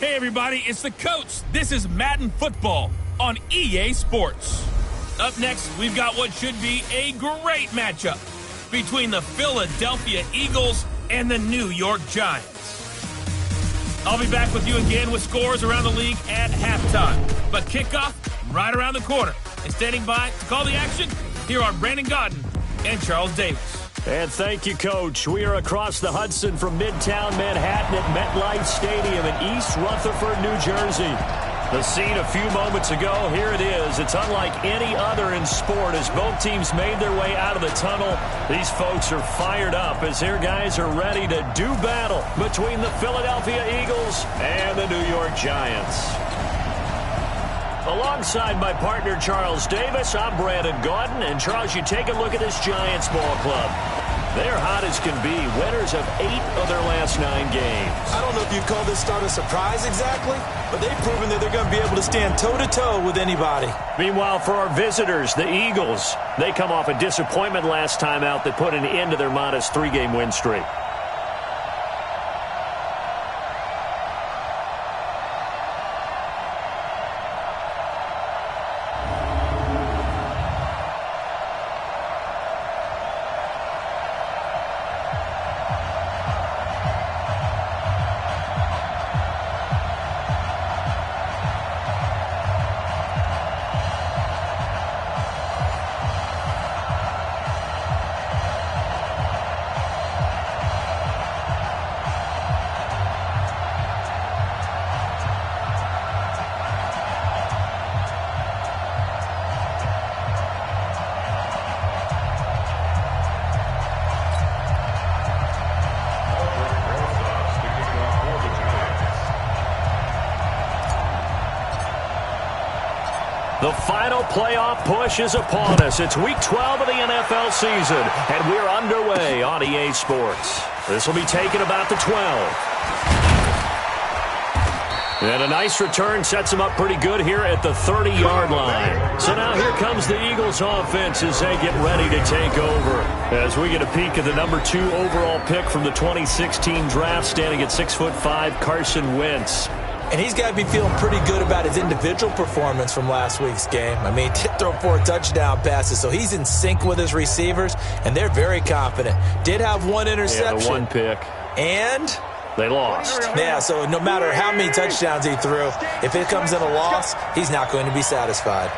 Hey everybody, it's the Colts. This is Madden Football on EA Sports. Up next, we've got what should be a great matchup between the Philadelphia Eagles and the New York Giants. I'll be back with you again with scores around the league at halftime. But kickoff right around the corner. And standing by to call the action, here are Brandon Godden and Charles Davis. And thank you, Coach. We are across the Hudson from Midtown Manhattan at MetLife Stadium in East Rutherford, New Jersey. The scene a few moments ago, here it is. It's unlike any other in sport as both teams made their way out of the tunnel. These folks are fired up as their guys are ready to do battle between the Philadelphia Eagles and the New York Giants. Alongside my partner, Charles Davis, I'm Brandon Godden. And, Charles, you take a look at this Giants ball club. They're hot as can be, winners of 8 of their last 9 games. I don't know if you'd call this start a surprise exactly, but they've proven that they're going to be able to stand toe-to-toe with anybody. Meanwhile, for our visitors, the Eagles, they come off a disappointment last time out that put an end to their modest 3-game win streak. The final playoff push is upon us. It's Week 12 of the NFL season, and we're underway on EA Sports. This will be taken about the 12. And a nice return sets them up pretty good here at the 30-yard line. So now here comes the Eagles offense as they get ready to take over. As we get a peek at the number 2 overall pick from the 2016 draft, standing at 6'5", Carson Wentz. And he's got to be feeling pretty good about his individual performance from last week's game. I mean, he did throw 4 touchdown passes, so he's in sync with his receivers, and they're very confident. Did have 1 interception. Yeah, the 1 pick. And they lost. Yeah, so no matter how many touchdowns he threw, if it comes in a loss, he's not going to be satisfied.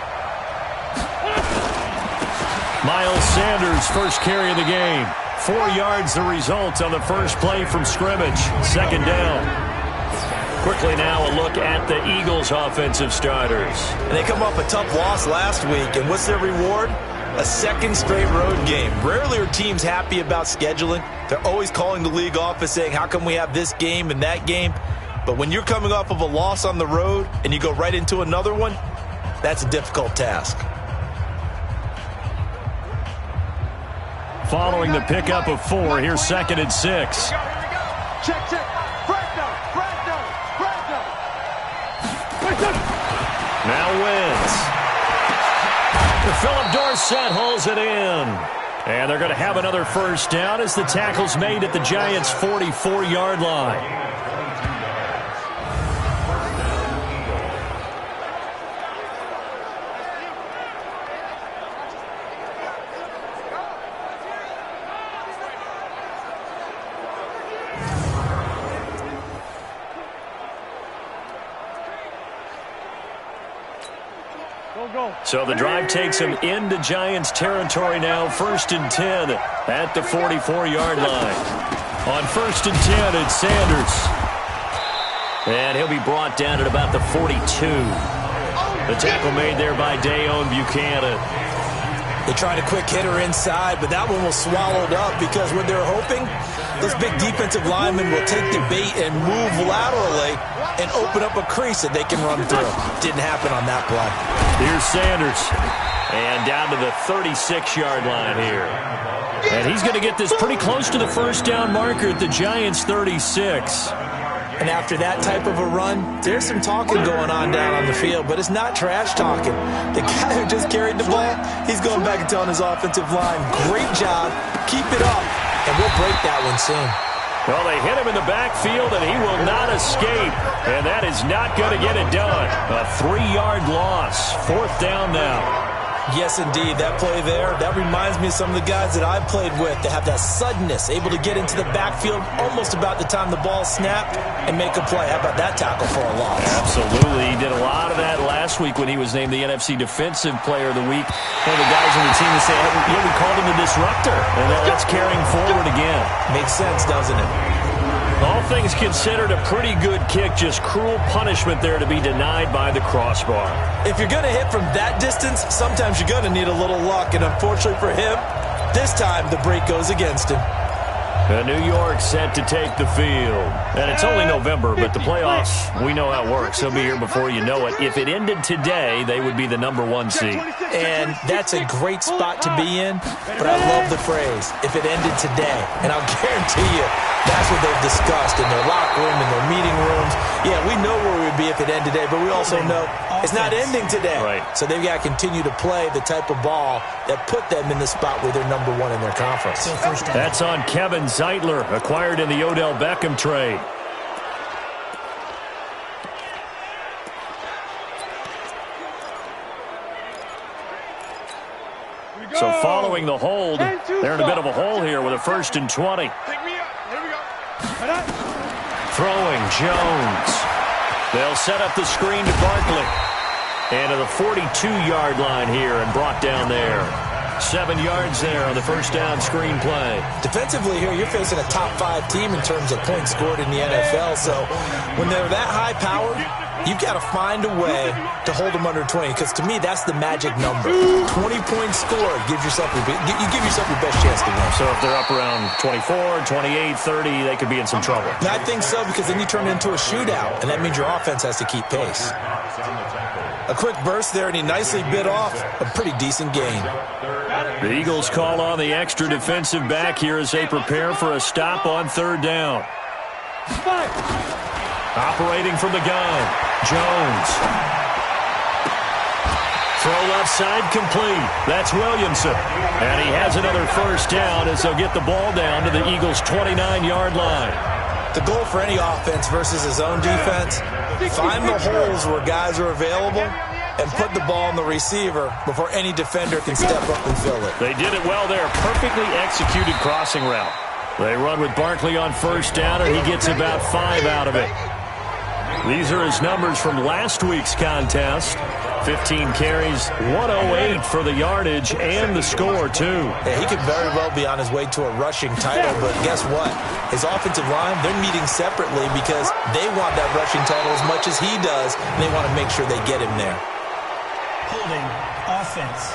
Miles Sanders, first carry of the game. 4 yards the result on the first play from scrimmage. Second down. Quickly now a look at the Eagles' offensive starters. And they come off a tough loss last week, and what's their reward? A second straight road game. Rarely are teams happy about scheduling. They're always calling the league office saying, how come we have this game and that game? But when you're coming off of a loss on the road and you go right into another one, that's a difficult task. Following the pickup of 4, here's 2nd and 6. Check. Now wins. Philip Dorsett holds it in. And they're going to have another first down as the tackle's made at the Giants' 44-yard line. So the drive takes him into Giants territory now. 1st and 10 at the 44-yard line. On 1st and 10, it's Sanders. And he'll be brought down at about the 42. The tackle made there by Dayon Buchanan. They tried a quick hitter inside, but that one was swallowed up because when they're hoping, this big defensive lineman will take the bait and move laterally and open up a crease that they can run through. Didn't happen on that play. Here's Sanders. And down to the 36-yard line here. And he's going to get this pretty close to the first down marker at the Giants' 36. And after that type of a run, there's some talking going on down on the field, but it's not trash talking. The guy who just carried the ball, he's going back and telling his offensive line, great job, keep it up, and we'll break that one soon. Well, they hit him in the backfield, and he will not escape. And that is not going to get it done. A 3-yard loss. 4th down now. Yes, indeed. That play there, that reminds me of some of the guys that I've played with that have that suddenness, able to get into the backfield almost about the time the ball snapped and make a play. How about that tackle for a loss? Absolutely. He did a lot of that last week when he was named the NFC Defensive Player of the Week. One of the guys on the team that say, yeah, we called him the disruptor. And that's carrying forward again. Makes sense, doesn't it? All things considered, a pretty good kick. Just cruel punishment there to be denied by the crossbar. If you're going to hit from that distance, sometimes you're going to need a little luck. And unfortunately for him, this time the break goes against him. New York set to take the field. And it's only November, but the playoffs, we know how it works. They'll be here before you know it. If it ended today, they would be the #1 seed. And that's a great spot to be in, but I love the phrase, if it ended today. And I'll guarantee you, that's what they've discussed in their locker room, in their meeting rooms. Yeah, we know where we'd be if it ended today, but we also know it's not ending today. Right. So they've got to continue to play the type of ball that put them in the spot where they're #1 in their conference. That's on Kevin Zeitler, acquired in the Odell Beckham trade. So following the hold, they're in a bit of a hole here with a 1st and 20. Throwing Jones. They'll set up the screen to Barkley. And to the 42-yard line here and brought down there. 7 yards there on the 1st down screen play. Defensively here, you're facing a top 5 team in terms of points scored in the NFL. So when they're that high-powered, you've got to find a way to hold them under 20, because to me, that's the magic number. 20 points scored gives yourself you give yourself your best chance to win. So if they're up around 24, 28, 30, they could be in some trouble. And I think so, because then you turn it into a shootout, and that means your offense has to keep pace. A quick burst there, and he nicely bit off a pretty decent gain. The Eagles call on the extra defensive back here as they prepare for a stop on 3rd down. Operating from the gun, Jones. Throw left side complete. That's Williamson. And he has another 1st down as they'll get the ball down to the Eagles' 29-yard line. The goal for any offense versus his own defense, find the holes where guys are available and put the ball on the receiver before any defender can step up and fill it. They did it well there. Perfectly executed crossing route. They run with Barkley on 1st down, and he gets about 5 out of it. These are his numbers from last week's contest. 15 carries, 108 for the yardage and the score, too. Yeah, he could very well be on his way to a rushing title, but guess what? His offensive line, they're meeting separately because they want that rushing title as much as he does, and they want to make sure they get him there. Holding offense.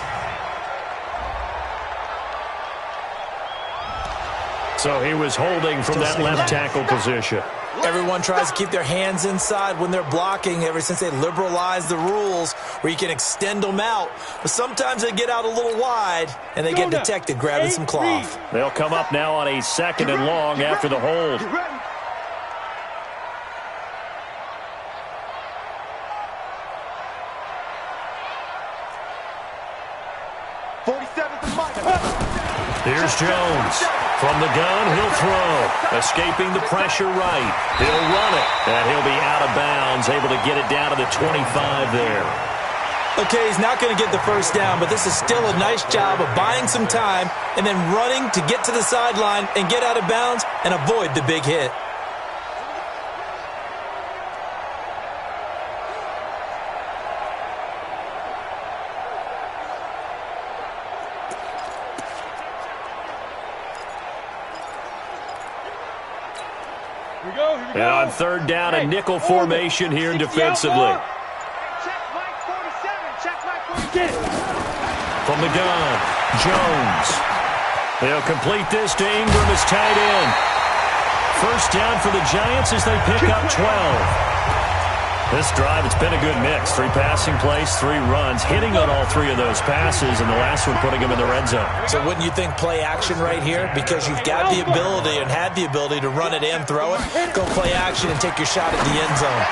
So he was holding from that left tackle position. Everyone tries to keep their hands inside when they're blocking ever since they liberalized the rules where you can extend them out. But sometimes they get out a little wide and they get detected grabbing some cloth. They'll come up now on a 2nd and long after the hold. Here's Jones. From the gun, he'll throw. Escaping the pressure right. He'll run it. And he'll be out of bounds, able to get it down to the 25 there. Okay, he's not going to get the 1st down, but this is still a nice job of buying some time and then running to get to the sideline and get out of bounds and avoid the big hit. And on 3rd down, a nickel formation here defensively. From the gun, Jones. They'll complete this to Ingram as tight end. 1st down for the Giants as they pick up 12. This drive, it's been a good mix. 3 passing plays, 3 runs, hitting on all 3 of those passes, and the last one putting him in the red zone. So wouldn't you think play action right here? Because you've got the ability and had the ability to run it and throw it. Go play action and take your shot at the end zone.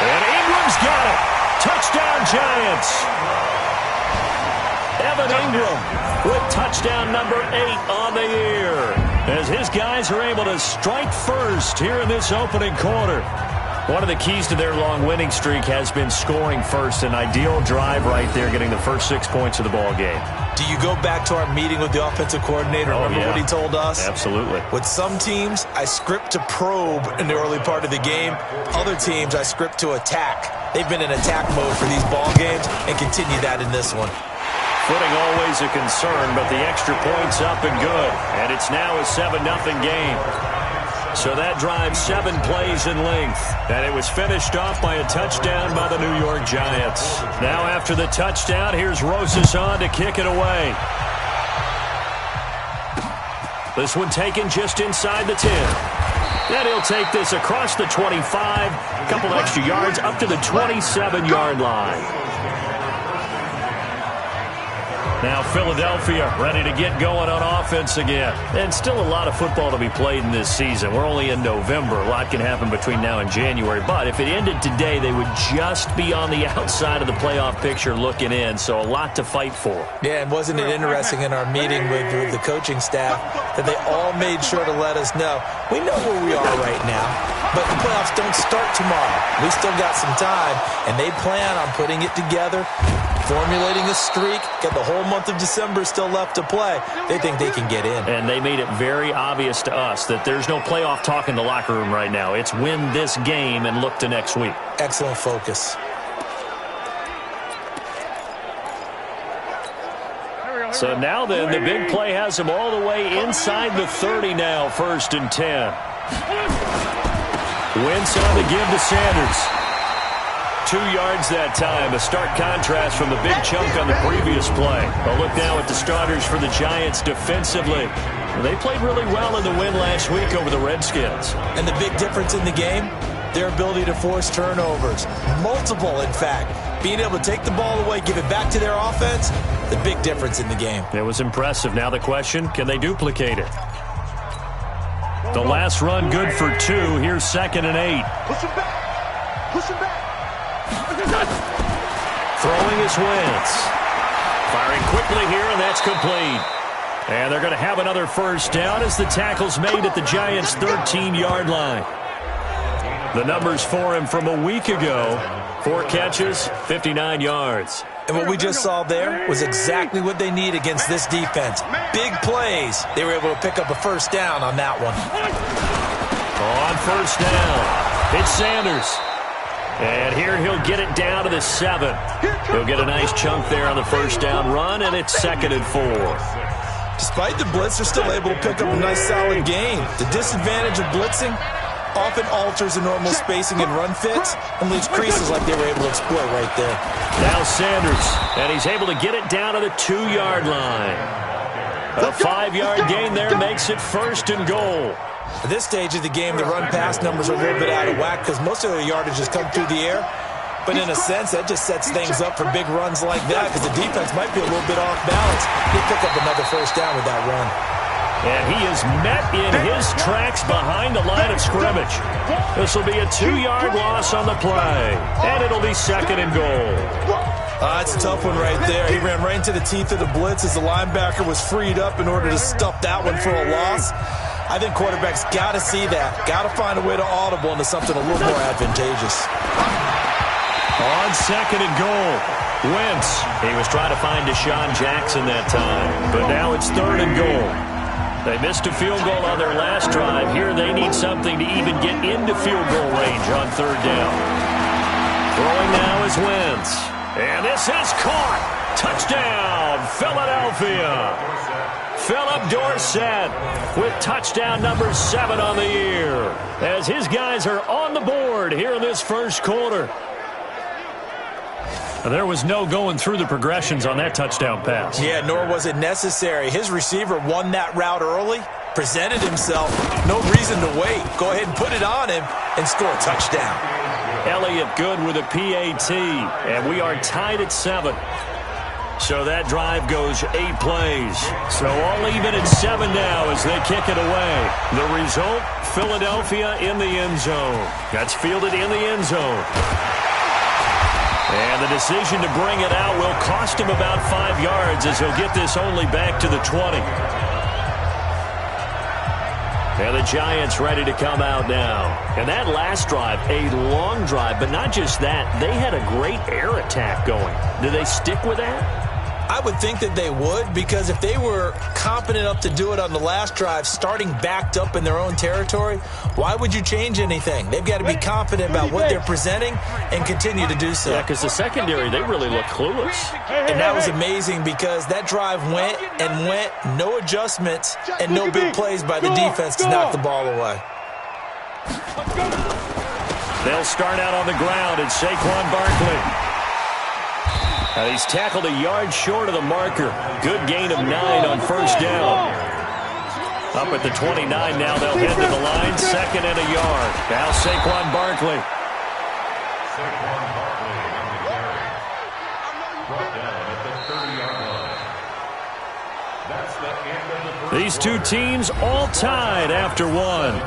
And Ingram's got it. Touchdown, Giants. Evan Ingram with touchdown number 8 on the year. as his guys are able to strike first here in this opening quarter. One of the keys to their long winning streak has been scoring first. An ideal drive right there, getting the first 6 points of the ball game. Do you go back to our meeting with the offensive coordinator? Remember what he told us? Absolutely. With some teams, I script to probe in the early part of the game. Other teams, I script to attack. They've been in attack mode for these ball games and continue that in this one. Footing always a concern, but the extra point's up and good. And it's now a 7-0 game. So that drive 7 plays in length. And it was finished off by a touchdown by the New York Giants. Now after the touchdown, here's Rosas on to kick it away. This one taken just inside the 10. Then he'll take this across the 25. A couple extra yards up to the 27-yard line. Now Philadelphia ready to get going on offense again. And still a lot of football to be played in this season. We're only in November. A lot can happen between now and January. But if it ended today, they would just be on the outside of the playoff picture looking in. So a lot to fight for. Yeah, and wasn't it interesting in our meeting with the coaching staff that they all made sure to let us know, we know where we are right now, but the playoffs don't start tomorrow. We still got some time, and they plan on putting it together, formulating a streak, get the whole month of December still left to play. They think they can get in. And they made it very obvious to us that there's no playoff talk in the locker room right now. It's win this game and look to next week. Excellent focus. So now then, the big play has them all the way inside the 30 now, 1st and 10. Wentz on the give to Sanders. 2 yards that time, a stark contrast from the big chunk on the previous play. A look now at the starters for the Giants defensively. They played really well in the win last week over the Redskins. And the big difference in the game, their ability to force turnovers. Multiple, in fact. Being able to take the ball away, give it back to their offense, the big difference in the game. It was impressive. Now the question, can they duplicate it? The last run good for 2. Here's 2nd and 8. Push him back. Push him back. Throwing is Wentz. Firing quickly here, and that's complete. And they're going to have another first down as the tackle's made at the Giants' 13-yard line. The numbers for him from a week ago: 4 catches, 59 yards. And what we just saw there was exactly what they need against this defense. Big plays. They were able to pick up a first down on that one. On first down, it's Sanders. And here he'll get it down to the 7. He'll get a nice chunk there on the first down run, and it's 2nd and 4. Despite the blitz, they're still able to pick up a nice solid gain. The disadvantage of blitzing often alters the normal spacing and run fits and leaves creases like they were able to exploit right there. Now Sanders, and he's able to get it down to the 2-yard line. A 5-yard gain there makes it 1st and goal. At this stage of the game, the run-pass numbers are a little bit out of whack because most of the yardage has come through the air. But in a sense, that just sets things up for big runs like that because the defense might be a little bit off balance. He'll pick up another first down with that run. And he is met in his tracks behind the line of scrimmage. This will be a 2-yard loss on the play. And it'll be 2nd and goal. That's a tough one right there. He ran right into the teeth of the blitz as the linebacker was freed up in order to stuff that one for a loss. I think quarterbacks got to see that. Got to find a way to audible into something a little more advantageous. On 2nd and goal, Wentz. He was trying to find Deshaun Jackson that time. But now it's 3rd and goal. They missed a field goal on their last drive. Here they need something to even get into field goal range on 3rd down. Throwing now is Wentz. And this is caught. Touchdown, Philadelphia. Philip Dorsett with touchdown number 7 on the year as his guys are on the board here in this first quarter. There was no going through the progressions on that touchdown pass. Yeah, nor was it necessary. His receiver won that route early, presented himself. No reason to wait. Go ahead and put it on him and score a touchdown. Elliott good with a PAT, and we are tied at 7. So that drive goes 8 plays. So all even at 7 now as they kick it away. The result, Philadelphia in the end zone. That's fielded in the end zone. And the decision to bring it out will cost him about 5 yards as he'll get this only back to the 20. And the Giants ready to come out now. And that last drive, a long drive, but not just that. They had a great air attack going. Do they stick with that? I would think that they would, because if they were competent enough to do it on the last drive, starting backed up in their own territory, why would you change anything? They've got to be confident about what they're presenting and continue to do so. Yeah, because the secondary, they really look clueless. And that was amazing because that drive went and went, no adjustments, and no big plays by the defense to knock the ball away. They'll start out on the ground, and Saquon Barkley. He's tackled a yard short of the marker. Good gain of 9 on first down. Up at the 29 now, they'll head to the line. 2nd and a yard. Now Saquon Barkley. These two teams all tied after one.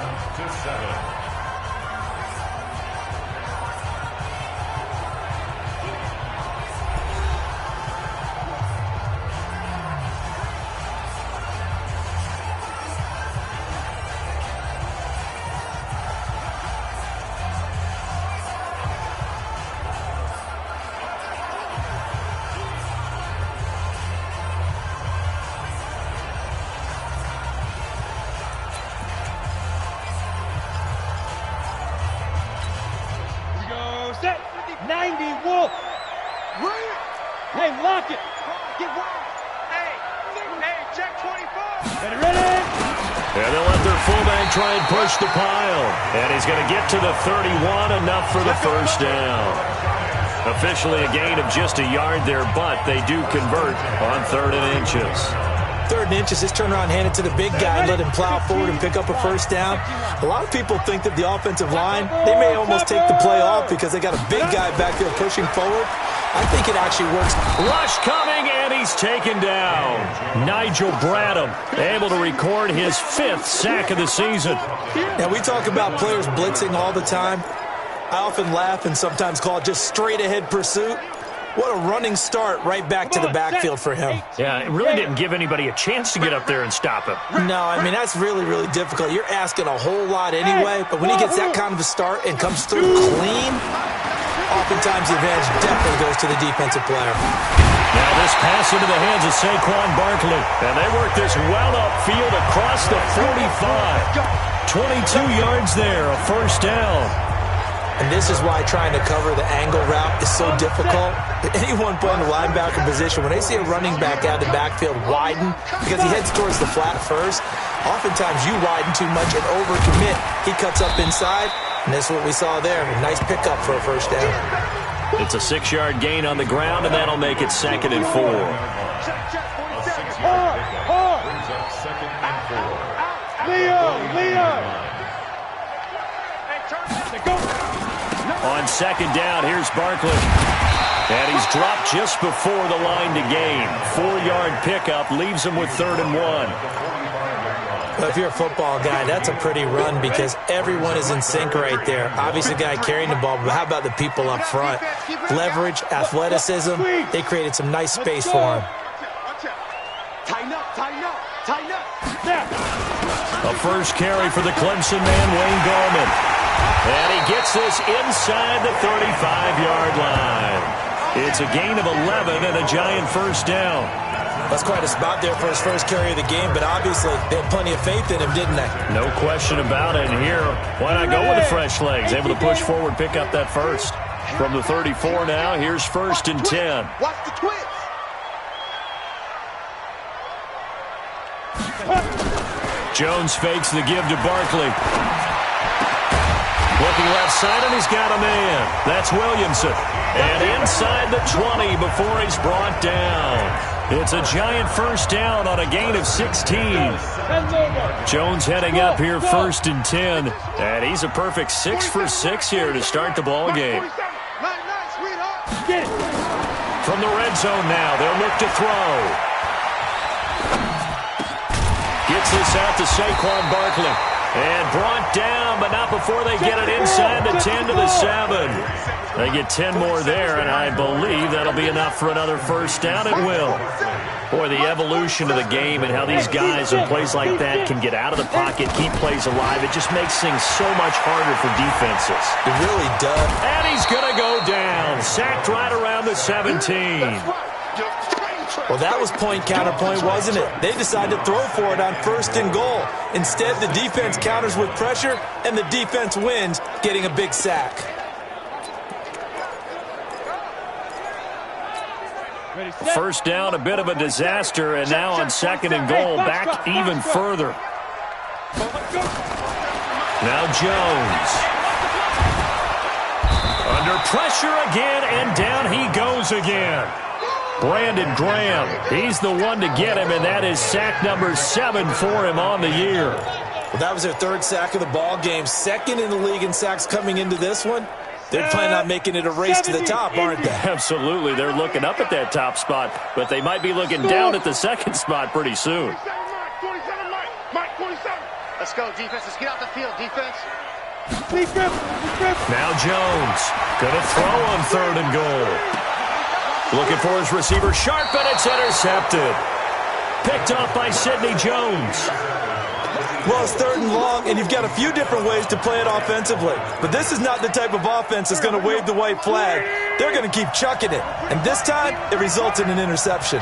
Set. 90 Wolf. Hey, lock it. Get wild. Hey, check 24. Ready. And they'll let their fullback try and push the pile. And he's going to get to the 31, enough for the first down. Officially a gain of just a yard there, but they do convert on 3rd and inches. 3rd and inches, just turn around, hand it to the big guy, and let him plow forward and pick up a first down. A lot of people think that the offensive line, they may almost take the play off because they got a big guy back there pushing forward. I think it actually works. Rush coming, and he's taken down. Nigel Bradham able to record his 5th sack of the season. Now, we talk about players blitzing all the time. I often laugh and sometimes call it just straight-ahead pursuit. What a running start right back to the backfield for him. Yeah, it really didn't give anybody a chance to get up there and stop him. No, I mean, that's really, really difficult. You're asking a whole lot anyway, but when he gets that kind of a start and comes through clean, oftentimes the advantage definitely goes to the defensive player. Now this pass into the hands of Saquon Barkley. And they work this well upfield across the 45. 22 yards there, a first down. And this is why trying to cover the angle route is so difficult. Anyone playing the linebacker position, when they see a running back out of the backfield widen, because he heads towards the flat first, oftentimes you widen too much and overcommit. He cuts up inside, and that's what we saw there. A nice pickup for a first down. It's a 6-yard gain on the ground, and that'll make it 2nd and 4. Leo! On 2nd down, here's Barkley. And he's dropped just before the line to gain. 4-yard pickup leaves him with 3rd and 1. Well, if you're a football guy, that's a pretty run because everyone is in sync right there. Obviously, the guy carrying the ball, but how about the people up front? Leverage, athleticism, they created some nice space for him. Tighten up. A first carry for the Clemson man, Wayne Gallman. And he gets this inside the 35-yard line. It's a gain of 11 and a Giant first down. That's quite a spot there for his first carry of the game, but obviously they had plenty of faith in him, didn't they? No question about it. And here, why not go with the fresh legs? Able to push forward, pick up that first. From the 34 now, here's 1st and 10. Watch the twist. Jones fakes the give to Barkley. Looking left side, and he's got a man. That's Williamson. And inside the 20 before he's brought down. It's a Giant first down on a gain of 16. Jones heading up here 1st and 10. And he's a perfect 6 for 6 here to start the ball game. From the red zone now, they'll look to throw. Gets this out to Saquon Barkley. And brought down, but not before they get it inside the 10 to the 7. They get 10 more there, and I believe that'll be enough for another first down. It will. Boy, the evolution of the game and how these guys in plays like that can get out of the pocket, keep plays alive, it just makes things so much harder for defenses. It really does. And he's going to go down. Sacked right around the 17. Well, that was point counterpoint, wasn't it? They decided to throw for it on 1st and goal. Instead, the defense counters with pressure, and the defense wins, getting a big sack. First down, a bit of a disaster, and now on 2nd and goal, back even further. Now Jones. Under pressure again, and down he goes again. Brandon Graham, he's the one to get him, and that is sack number 7 for him on the year. Well, that was their 3rd sack of the ball game. 2nd in the league in sacks coming into this one. They're planning on making it a race to the top, aren't they? Absolutely. They're looking up at that top spot, but they might be looking down at the 2nd spot pretty soon. Let's go, defense. Let's get out the field, defense. Now Jones going to throw on 3rd and goal. Looking for his receiver, sharp, and it's intercepted. Picked off by Sidney Jones. Well, it's 3rd and long, and you've got a few different ways to play it offensively. But this is not the type of offense that's going to wave the white flag. They're going to keep chucking it. And this time, it results in an interception.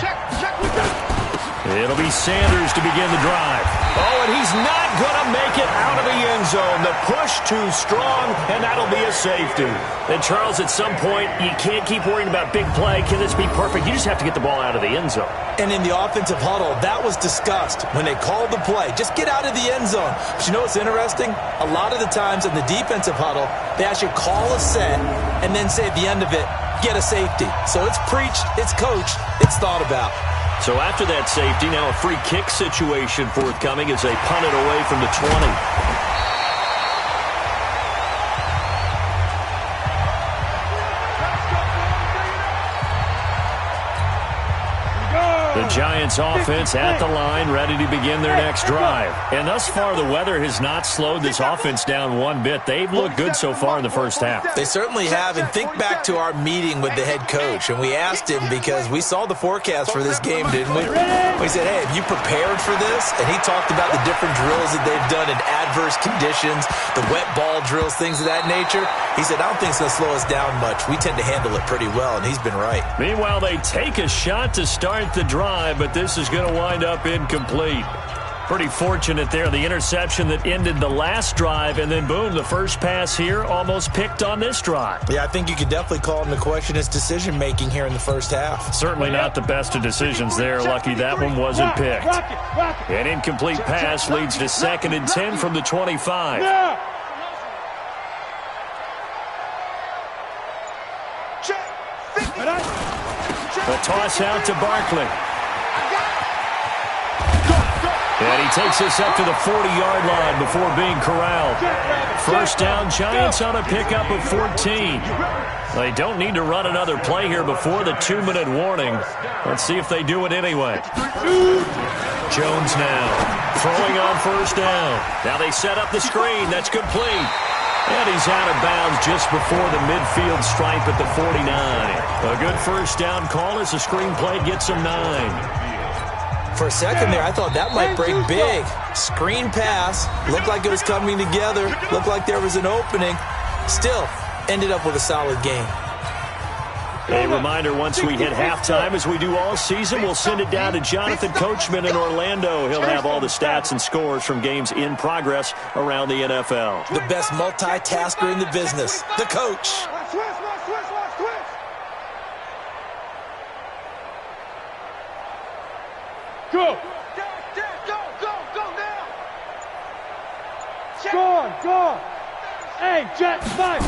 It'll be Sanders to begin the drive. Oh, and he's not going to make it out of the end zone. The push too strong, and that'll be a safety. And, Charles, at some point, you can't keep worrying about big play. Can this be perfect? You just have to get the ball out of the end zone. And in the offensive huddle, that was discussed when they called the play. Just get out of the end zone. But you know what's interesting? A lot of the times in the defensive huddle, they actually call a set and then say at the end of it, get a safety. So it's preached, it's coached, it's thought about. So after that safety, now a free kick situation forthcoming as they punt it away from the 20. The Giants offense at the line, ready to begin their next drive. And thus far, the weather has not slowed this offense down one bit. They've looked good so far in the first half. They certainly have. And think back to our meeting with the head coach. And we asked him because we saw the forecast for this game, didn't we? We said, hey, have you prepared for this? And he talked about the different drills that they've done in adverse conditions, the wet ball drills, things of that nature. He said, I don't think it's going to slow us down much. We tend to handle it pretty well, and he's been right. Meanwhile, they take a shot to start the drive, but this is going to wind up incomplete. Pretty fortunate there, the interception that ended the last drive, and then boom, the first pass here almost picked on this drive. Yeah, I think you could definitely call him to question his decision-making here in the first half. Certainly not the best of decisions there. Lucky that one wasn't picked. An incomplete pass leads to 2nd and 10 from the 25. A toss out to Barkley. And he takes us up to the 40-yard line before being corralled. First down, Giants on a pickup of 14. They don't need to run another play here before the 2-minute warning. Let's see if they do it anyway. Jones now throwing on first down. Now they set up the screen. That's complete. And he's out of bounds just before the midfield stripe at the 49. A good first down call as the screen play gets him 9. For a second there, I thought that might break big. Screen pass. Looked like it was coming together. Looked like there was an opening. Still, ended up with a solid game. A reminder, once we hit halftime, as we do all season, we'll send it down to Jonathan Coachman in Orlando. He'll have all the stats and scores from games in progress around the NFL. The best multitasker in the business, the coach. Go! Go, go! Hey, Jet, fight!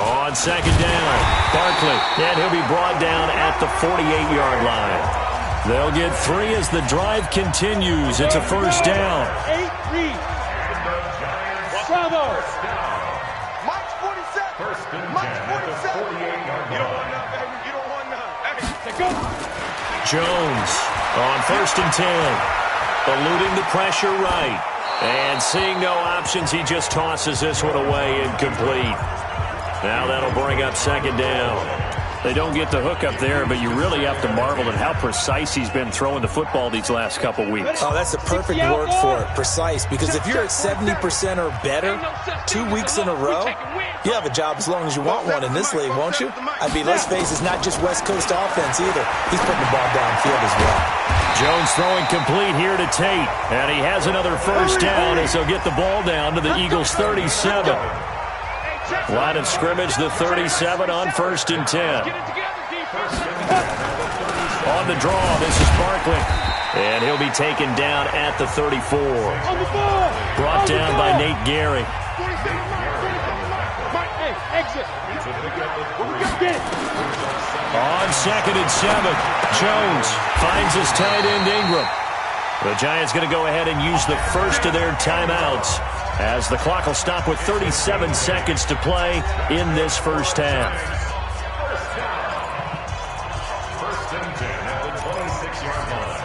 On second down, Barkley, and he'll be brought down at the 48-yard line. They'll get 3 as the drive continues. It's a first down. 8-3. Bravo. Mike's 47. Mike's 47. You don't want none, baby. You don't want none. Hey, go. Jones on first and 10. Eluding the pressure right. And seeing no options, he just tosses this one away incomplete. Now that'll bring up second down. They don't get the hook up there, but you really have to marvel at how precise he's been throwing the football these last couple weeks. Oh, that's the perfect word for it, precise. Because if you're at 70% or better 2 weeks in a row, you have a job as long as you want one in this league, won't you? I mean, let's face it, it's not just West Coast offense either. He's putting the ball downfield as well. Jones throwing complete here to Tate. And he has another first down as he'll get the ball down to the Eagles' 37. Line of scrimmage, the 37 on 1st and 10. On the draw, this is Barkley. And he'll be taken down at the 34. Brought down by Nate Gary. On 2nd and 7, Jones finds his tight end Ingram. The Giants going to go ahead and use the first of their timeouts, as the clock will stop with 37 seconds to play in this first half. First and 10 at the 26-yard line.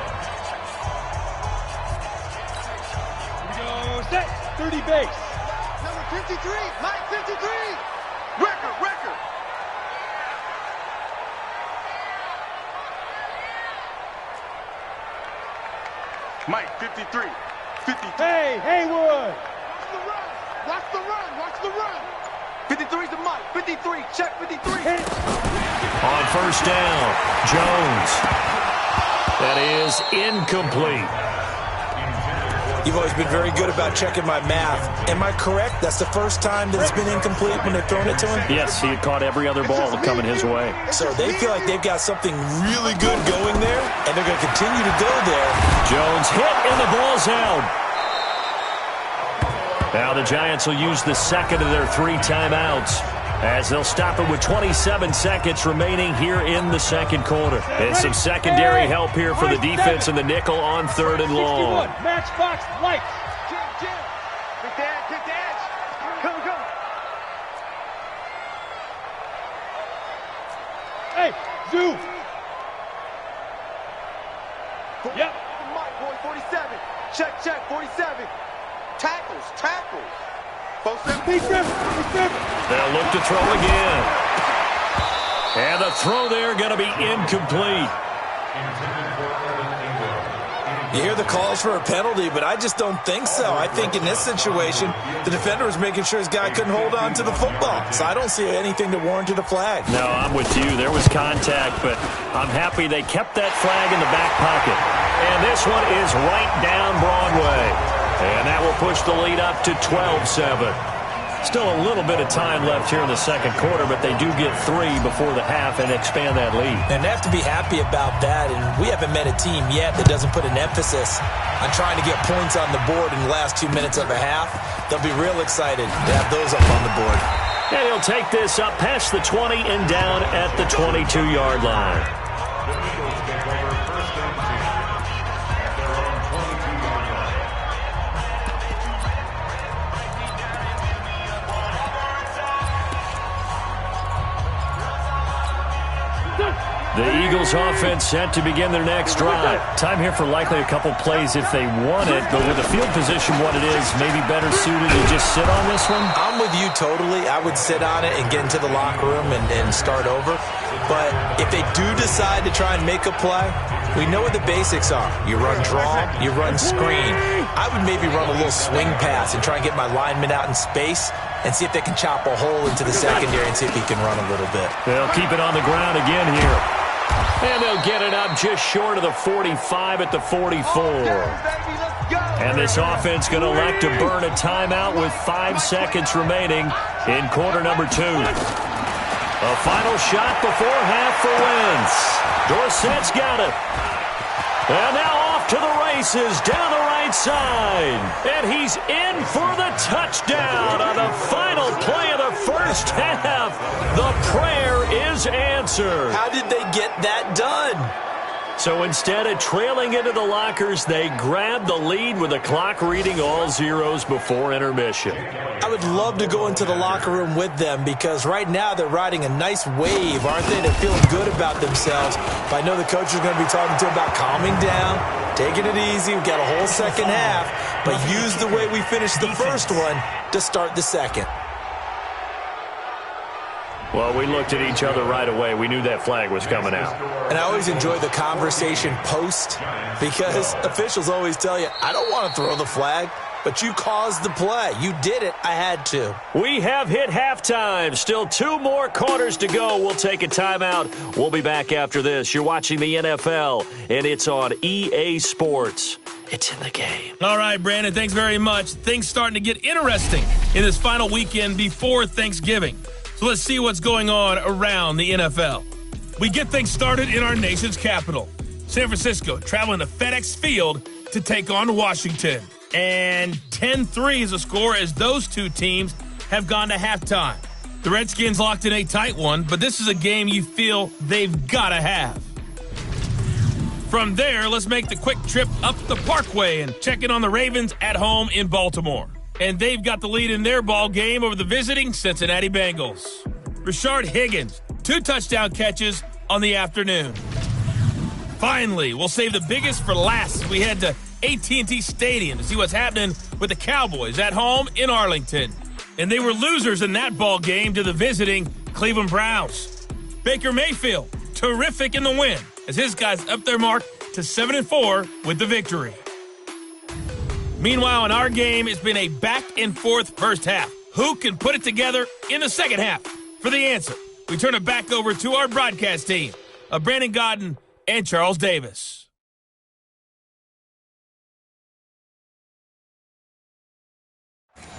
Here we go. Set. 30 base. Number 53. Mike 53. Record. Mike 53. 53. Hey, Haywood. Watch the run. 53's the Mike. 53. Check 53. On first down, Jones. That is incomplete. You've always been very good about checking my math. Am I correct? That's the first time that it's been incomplete when they're throwing it to him? Yes, he had caught every other ball coming his way. So they feel like they've got something really good going there, and they're going to continue to go there. Jones hit, and the ball's out. Now the Giants will use the second of their 3 timeouts, as they'll stop it with 27 seconds remaining here in the second quarter. And some secondary help here for the defense in the nickel on 3rd and long. Matchbox lights. Jim. Good dad. Come. Hey, Zoo. Yep. Mike, boy, 47. Check, 47. Tackles. They'll look to throw again. And the throw there going to be incomplete. You hear the calls for a penalty, but I just don't think so. I think in this situation, the defender was making sure his guy couldn't hold on to the football. So I don't see anything that warranted a flag. No, I'm with you. There was contact, but I'm happy they kept that flag in the back pocket. And this one is right down Broadway. And that will push the lead up to 12-7. Still a little bit of time left here in the second quarter, but they do get 3 before the half and expand that lead. And they have to be happy about that. And we haven't met a team yet that doesn't put an emphasis on trying to get points on the board in the last 2 minutes of a half. They'll be real excited to have those up on the board. And he'll take this up past the 20 and down at the 22-yard line. The Eagles offense set to begin their next drive. Time here for likely a couple plays if they want it, but with the field position what it is, maybe better suited to just sit on this one? I'm with you totally. I would sit on it and get into the locker room and start over. But if they do decide to try and make a play, we know what the basics are. You run draw, you run screen. I would maybe run a little swing pass and try and get my lineman out in space and see if they can chop a hole into the secondary and see if he can run a little bit. They'll keep it on the ground again here. And they'll get it up just short of the 45 at the 44. And this offense going to elect to burn a timeout with 5 seconds remaining in quarter number 2. A final shot before half for Wentz. Dorsett's got it. And now off to the races down the right side. And he's in for the touchdown on the final play of the first half. The prayer is answered. How did they get that done? So instead of trailing into the lockers, they grabbed the lead with the clock reading all zeros before intermission. I would love to go into the locker room with them because right now they're riding a nice wave, aren't they? They're feeling good about themselves. But I know the coach is going to be talking to them about calming down, taking it easy. We've got a whole second half, but use the way we finished the first one to start the second. Well, we looked at each other right away. We knew that flag was coming out. And I always enjoy the conversation post because officials always tell you, I don't want to throw the flag, but you caused the play. You did it. I had to. We have hit halftime. Still 2 more quarters to go. We'll take a timeout. We'll be back after this. You're watching the NFL, and it's on EA Sports. It's in the game. All right, Brandon, thanks very much. Things starting to get interesting in this final weekend before Thanksgiving. So let's see what's going on around the NFL. We get things started in our nation's capital. San Francisco traveling to FedEx Field to take on Washington. And 10-3 is a score as those two teams have gone to halftime. The Redskins locked in a tight one, but this is a game you feel they've got to have. From there, let's make the quick trip up the Parkway and check in on the Ravens at home in Baltimore. And they've got the lead in their ball game over the visiting Cincinnati Bengals. Rashard Higgins, 2 touchdown catches on the afternoon. Finally, we'll save the biggest for last as we head to AT&T Stadium to see what's happening with the Cowboys at home in Arlington. And they were losers in that ball game to the visiting Cleveland Browns. Baker Mayfield, terrific in the win as his guys up their mark to 7-4 with the victory. Meanwhile, in our game, it's been a back-and-forth first half. Who can put it together in the second half? For the answer, we turn it back over to our broadcast team of Brandon Godden and Charles Davis.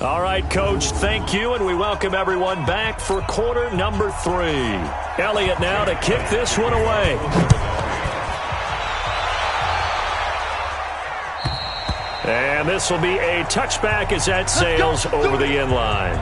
All right, Coach, thank you, and we welcome everyone back for quarter number 3. Elliott now to kick this one away. And this will be a touchback as that sails over the end line.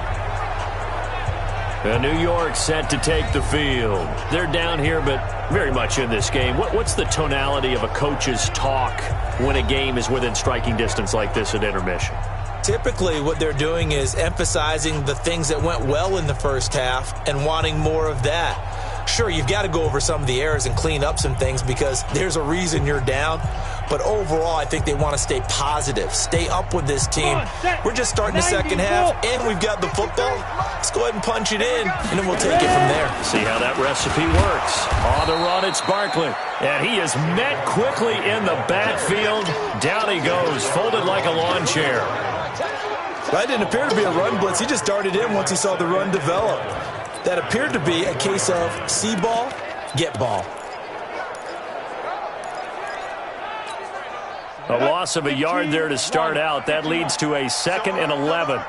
New York set to take the field. They're down here, but very much in this game. What's the tonality of a coach's talk when a game is within striking distance like this at intermission? Typically, what they're doing is emphasizing the things that went well in the first half and wanting more of that. Sure, you've got to go over some of the errors and clean up some things because there's a reason you're down. But overall, I think they want to stay positive, stay up with this team. We're just starting the second half, and we've got the football. Let's go ahead and punch it in, and then we'll take it from there. See how that recipe works. On the run, it's Barkley. And he is met quickly in the backfield. Down he goes, folded like a lawn chair. That didn't appear to be a run blitz. He just darted in once he saw the run develop. That appeared to be a case of see ball, get ball. A loss of a yard there to start out. That leads to a 2nd and 11.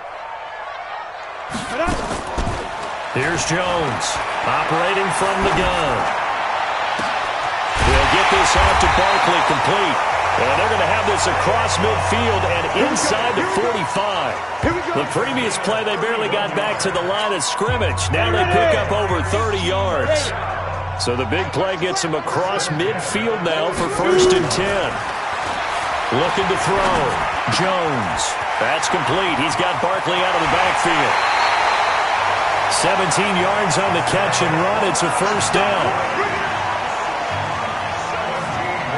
Here's Jones, operating from the gun. They'll get this out to Barkley, complete. And they're going to have this across midfield and inside the 45. The previous play, they barely got back to the line of scrimmage. Now they pick up over 30 yards. So the big play gets them across midfield now for 1st and 10. Looking to throw. Jones. That's complete. He's got Barkley out of the backfield. 17 yards on the catch and run. It's a 1st down.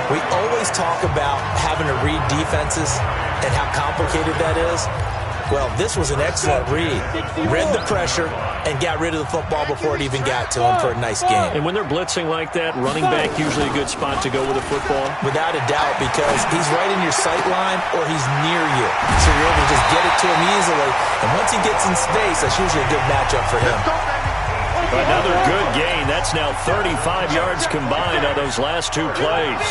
We always talk about having to read defenses and how complicated that is. Well, this was an excellent read. Read the pressure and got rid of the football before it even got to him for a nice game. And when they're blitzing like that, running back usually a good spot to go with a football? Without a doubt, because he's right in your sight line or he's near you. So you're able to just get it to him easily. And once he gets in space, that's usually a good matchup for him. Another good gain. That's now 35 yards combined on those last 2 plays.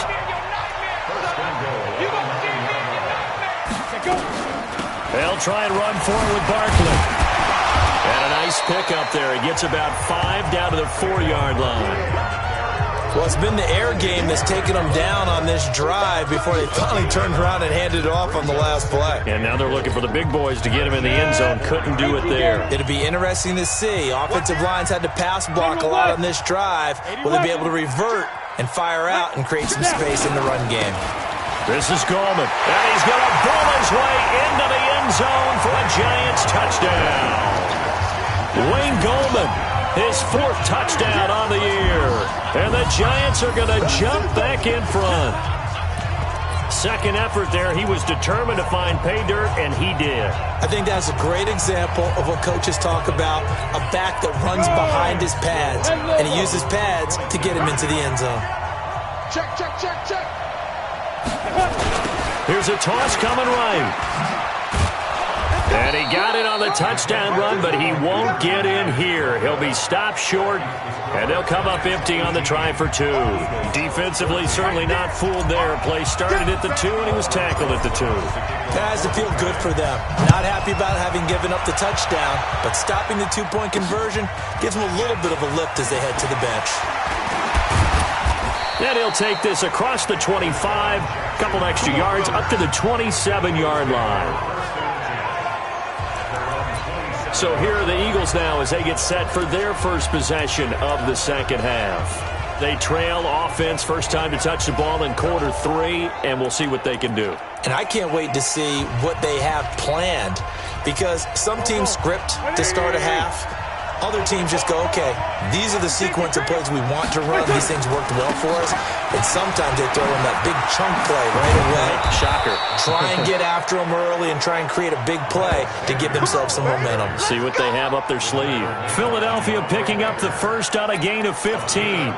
They'll try and run forward with Barkley. And a nice pickup there. He gets about 5 down to the 4-yard line. Well, it's been the air game that's taken them down on this drive before they finally turned around and handed it off on the last play. And now they're looking for the big boys to get him in the end zone. Couldn't do it there. It'll be interesting to see. Offensive lines had to pass block a lot on this drive. Will they be able to revert and fire out and create some space in the run game? This is Goldman, and he's going to ball his way into the end zone for a Giants touchdown. Wayne Goldman, his 4th touchdown on the year. And the Giants are going to jump back in front. second effort there. He was determined to find pay dirt, and he did. I think that's a great example of what coaches talk about, a back that runs behind his pads, and he uses pads to get him into the end zone. Check, check, check, check. Here's a toss coming right. And he got it on the touchdown run, but he won't get in here. He'll be stopped short, and they'll come up empty on the try for two. Defensively, certainly not fooled there. Play started at the 2, and he was tackled at the 2. That has to feel good for them. Not happy about having given up the touchdown, but stopping the 2-point conversion gives them a little bit of a lift as they head to the bench. Then he'll take this across the 25, couple extra yards, up to the 27-yard line. So here are the Eagles now as they get set for their first possession of the second half. They trail offense, first time to touch the ball in quarter 3, and we'll see what they can do. And I can't wait to see what they have planned, because some teams script to start a half. Other teams just go, okay, these are the sequence of plays we want to run. These things worked well for us. And sometimes they throw in that big chunk play right away. Shocker. Try and get after them early and try and create a big play to give themselves some momentum. See what they have up their sleeve. Philadelphia picking up the first on a gain of 15.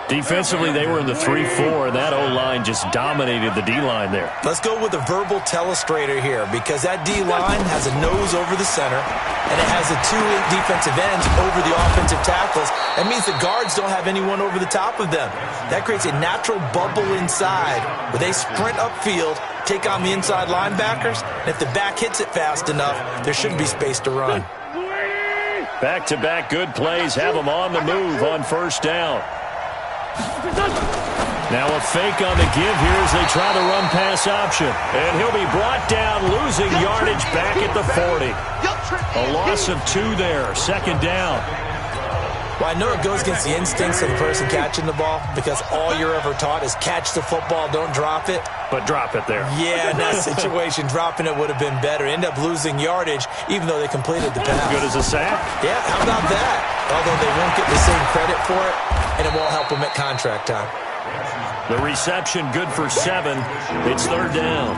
Defensively, they were in the 3-4, and that O-line just dominated the D-line there. Let's go with a verbal telestrator here, because that D-line has a nose over the center, and it has the 2 defensive ends over the offensive tackles. That means the guards don't have anyone over the top of them. That creates a natural bubble inside where they sprint upfield, take on the inside linebackers, and if the back hits it fast enough, there shouldn't be space to run. Back-to-back good plays have them on the move on first down. Now a fake on the give here as they try the run-pass option. And he'll be brought down, losing yardage back at the 40. A loss of 2 there, second down. Well, I know it goes against the instincts of the person catching the ball, because all you're ever taught is catch the football, don't drop it. But drop it there. Yeah, in that situation, dropping it would have been better. End up losing yardage, even though they completed the pass. Good as a sack. Yeah, how about that? Although they won't get the same credit for it, and it won't help them at contract time. The reception good for 7. It's third down.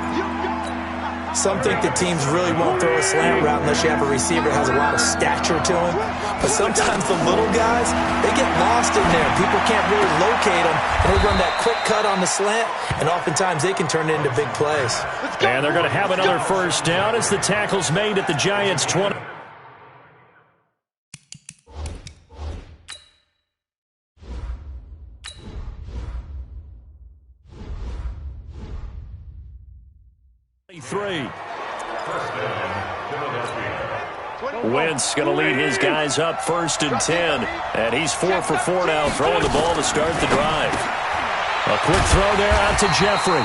Some think the teams really won't throw a slant route unless you have a receiver that has a lot of stature to him. But sometimes the little guys, they get lost in there. People can't really locate them, and they run that quick cut on the slant, and oftentimes they can turn it into big plays. And they're going to have another first down as the tackle's made at the Giants' 20. Wentz going to lead his guys up first and 10. And he's 4 for 4 now, throwing the ball to start the drive. A quick throw there out to Jeffrey.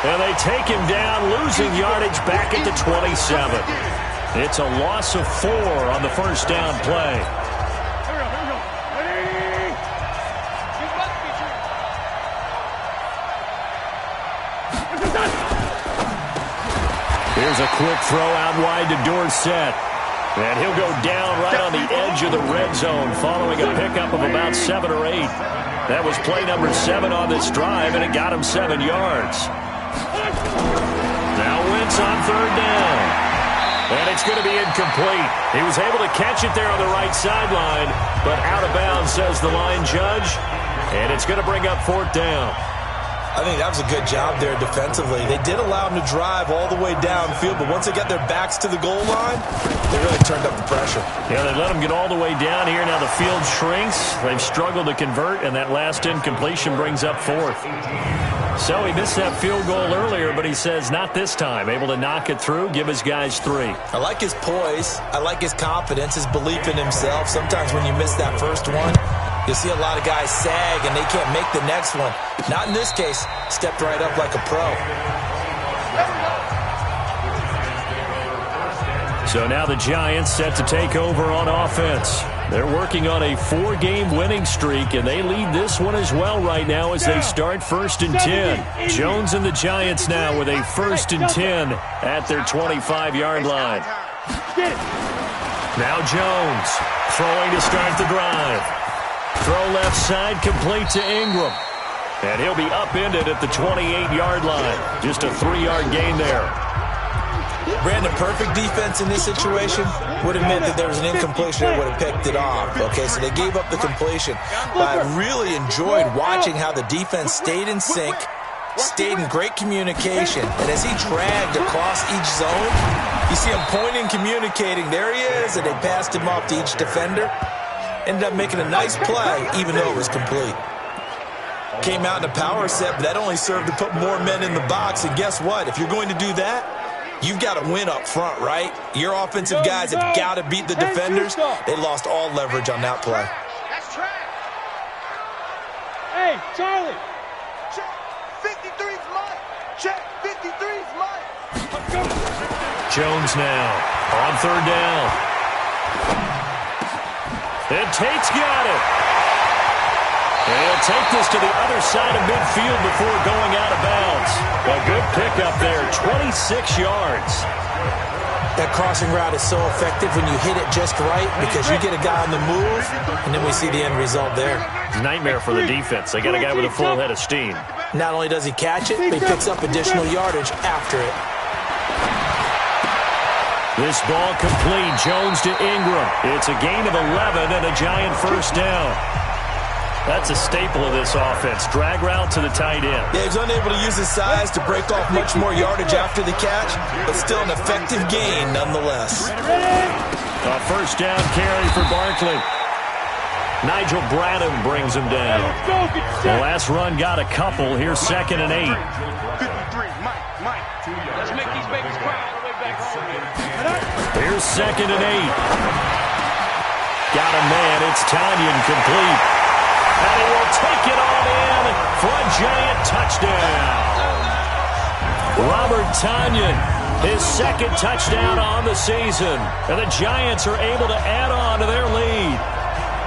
And they take him down, losing yardage back at the 27. It's a loss of 4 on the first down play. Here's a quick throw out wide to Dorsett. And he'll go down right on the edge of the red zone following a pickup of about 7 or 8. That was play number 7 on this drive, and it got him 7 yards. Now Wentz on third down. And it's going to be incomplete. He was able to catch it there on the right sideline, but out of bounds, says the line judge. And it's going to bring up fourth down. I think that was a good job there defensively. They did allow them to drive all the way downfield, but once they got their backs to the goal line, they really turned up the pressure. Yeah, they let them get all the way down here. Now the field shrinks. They've struggled to convert, and that last incompletion brings up fourth. So he missed that field goal earlier, but he says not this time. Able to knock it through, give his guys 3. I like his poise. I like his confidence, his belief in himself. Sometimes when you miss that first one, you'll see a lot of guys sag and they can't make the next one. Not in this case. Stepped right up like a pro. So now the Giants set to take over on offense. They're working on a 4-game winning streak, and they lead this one as well right now as they start first and 10. Jones and the Giants now with a first and 10 at their 25-yard line. Now Jones throwing to start the drive. Throw left side complete to Ingram. And he'll be upended at the 28-yard line. Just a 3-yard gain there. Brandon, perfect defense in this situation would have meant that there was an incompletion that would have picked it off. Okay, so they gave up the completion. But I really enjoyed watching how the defense stayed in sync, stayed in great communication. And as he dragged across each zone, you see him pointing, communicating. There he is, and they passed him off to each defender. Ended up making a nice play, even though it was complete. Came out in a power set, but that only served to put more men in the box. And guess what? If you're going to do that, you've got to win up front, right? Your offensive guys have got to beat the defenders. They lost all leverage on that play. That's track. Hey, Charlie. Check. 53's mine. Check. 53's mine. Jones now on third down. And Tate's got it. And he'll take this to the other side of midfield before going out of bounds. A good pickup there, 26 yards. That crossing route is so effective when you hit it just right because you get a guy on the move, and then we see the end result there. Nightmare for the defense. They got a guy with a full head of steam. Not only does he catch it, but he picks up additional yardage after it. This ball complete. Jones to Ingram. It's a gain of 11 and a Giant first down. That's a staple of this offense. Drag route to the tight end. Yeah, he's unable to use his size to break off much more yardage after the catch, but still an effective gain nonetheless. A first down carry for Barkley. Nigel Bradham brings him down. The last run got a couple. Here's 2nd and 8. 53, Mike. Let's make these babies cry all the way back home. Here's 2nd and 8. Got a man. It's Tanyan complete. And he will take it on in for a Giant touchdown. Robert Tanyan, his 2nd touchdown on the season. And the Giants are able to add on to their lead.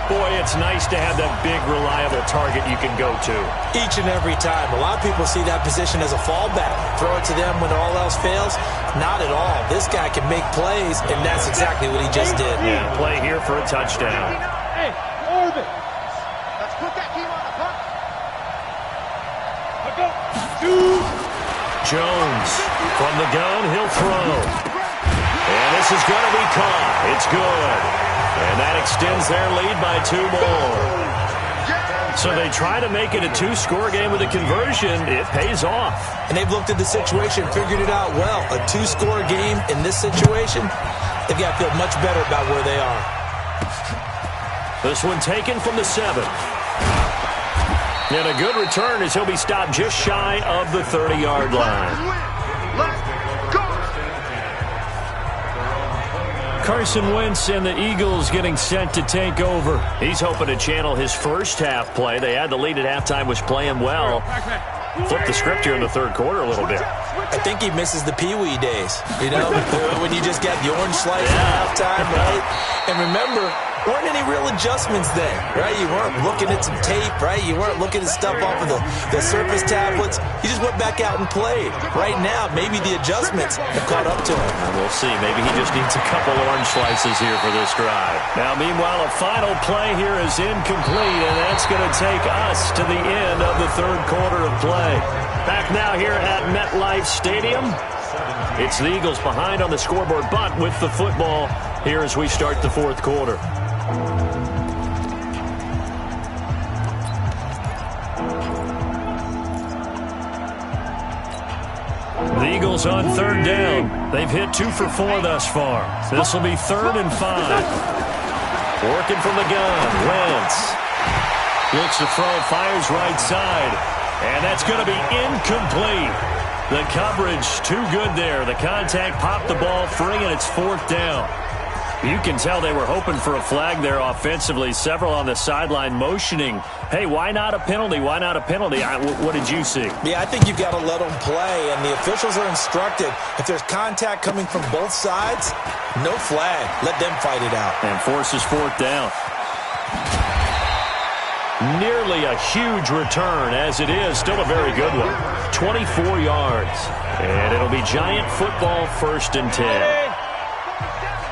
Boy, it's nice to have that big, reliable target you can go to. Each and every time. A lot of people see that position as a fallback. Throw it to them when all else fails. Not at all. This guy can make plays, and that's exactly what he just did. Yeah, play here for a touchdown. Hey, Orbit. Let's put that team on the puck. Jones from the gun, he'll throw. And this is going to be caught. It's good. And that extends their lead by 2 more. So they try to make it a 2-score game with a conversion. It pays off. And they've looked at the situation, figured it out well. A 2-score game in this situation, they've got to feel much better about where they are. This one taken from the 7. And a good return as he'll be stopped just shy of the 30-yard line. Carson Wentz and the Eagles getting set to take over. He's hoping to channel his first half play. They had the lead at halftime, was playing well. Flip the script here in the third quarter a little bit. I think he misses the Pee-wee days, you know, when you just got the orange slice at halftime, right? And remember, weren't any real adjustments then, right? You weren't looking at some tape, right? You weren't looking at stuff off of the surface tablets. You just went back out and played. Right now, maybe the adjustments have caught up to him. We'll see. Maybe he just needs a couple orange slices here for this drive. Now, meanwhile, a final play here is incomplete, and that's going to take us to the end of the third quarter of play. Back now here at MetLife Stadium. It's the Eagles behind on the scoreboard, but with the football here as we start the fourth quarter. The Eagles on third down. They've hit 2 for 4 thus far. This will be 3rd and 5. Working from the gun. Wentz looks to throw, fires right side. And that's going to be incomplete. The coverage too good there. The contact popped the ball free, and it's 4th down. You can tell they were hoping for a flag there offensively. Several on the sideline motioning, hey, why not a penalty? Why not a penalty? What did you see? Yeah, I think you've got to let them play, and the officials are instructed, if there's contact coming from both sides, no flag. Let them fight it out. And forces 4th down. Nearly a huge return, as it is. Still a very good one. 24 yards. And it'll be Giant football, 1st and 10.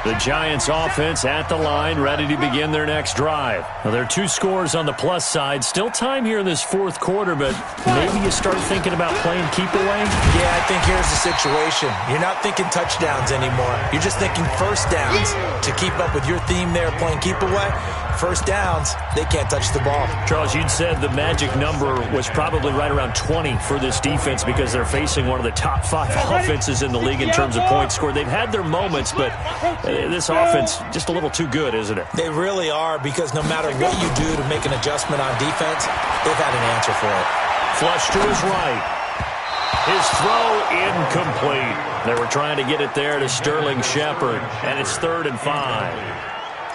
The Giants offense at the line, ready to begin their next drive. Well, there are 2 scores on the plus side. Still time here in this fourth quarter, but maybe you start thinking about playing keep away? Yeah, I think here's the situation. You're not thinking touchdowns anymore. You're just thinking first downs. To keep up with your theme there, playing keep away, first downs, they can't touch the ball. Charles, you'd said the magic number was probably right around 20 for this defense because they're facing one of the top 5 offenses in the league in terms of points scored. They've had their moments, but this offense just a little too good, isn't it? They really are, because no matter what you do to make an adjustment on defense, they've had an answer for it. Flush to his right. His throw incomplete. They were trying to get it there to Sterling Shepard, and it's 3rd and 5.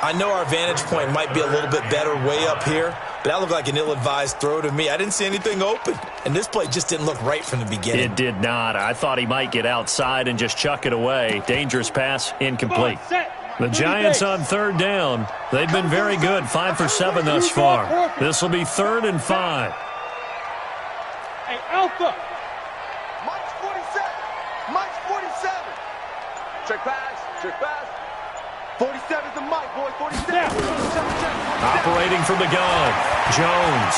I know our vantage point might be a little bit better way up here, but that looked like an ill-advised throw to me. I didn't see anything open, and this play just didn't look right from the beginning. It did not. I thought he might get outside and just chuck it away. Dangerous pass, incomplete. The Giants on 3rd down. They've been very good, 5 for 7 thus far. This will be 3rd and 5. Hey, Alpha. Mike's 47. Mike's 47. Check pass. Check pass. 47's the Mike, boy. 47. Operating from the gun. Jones.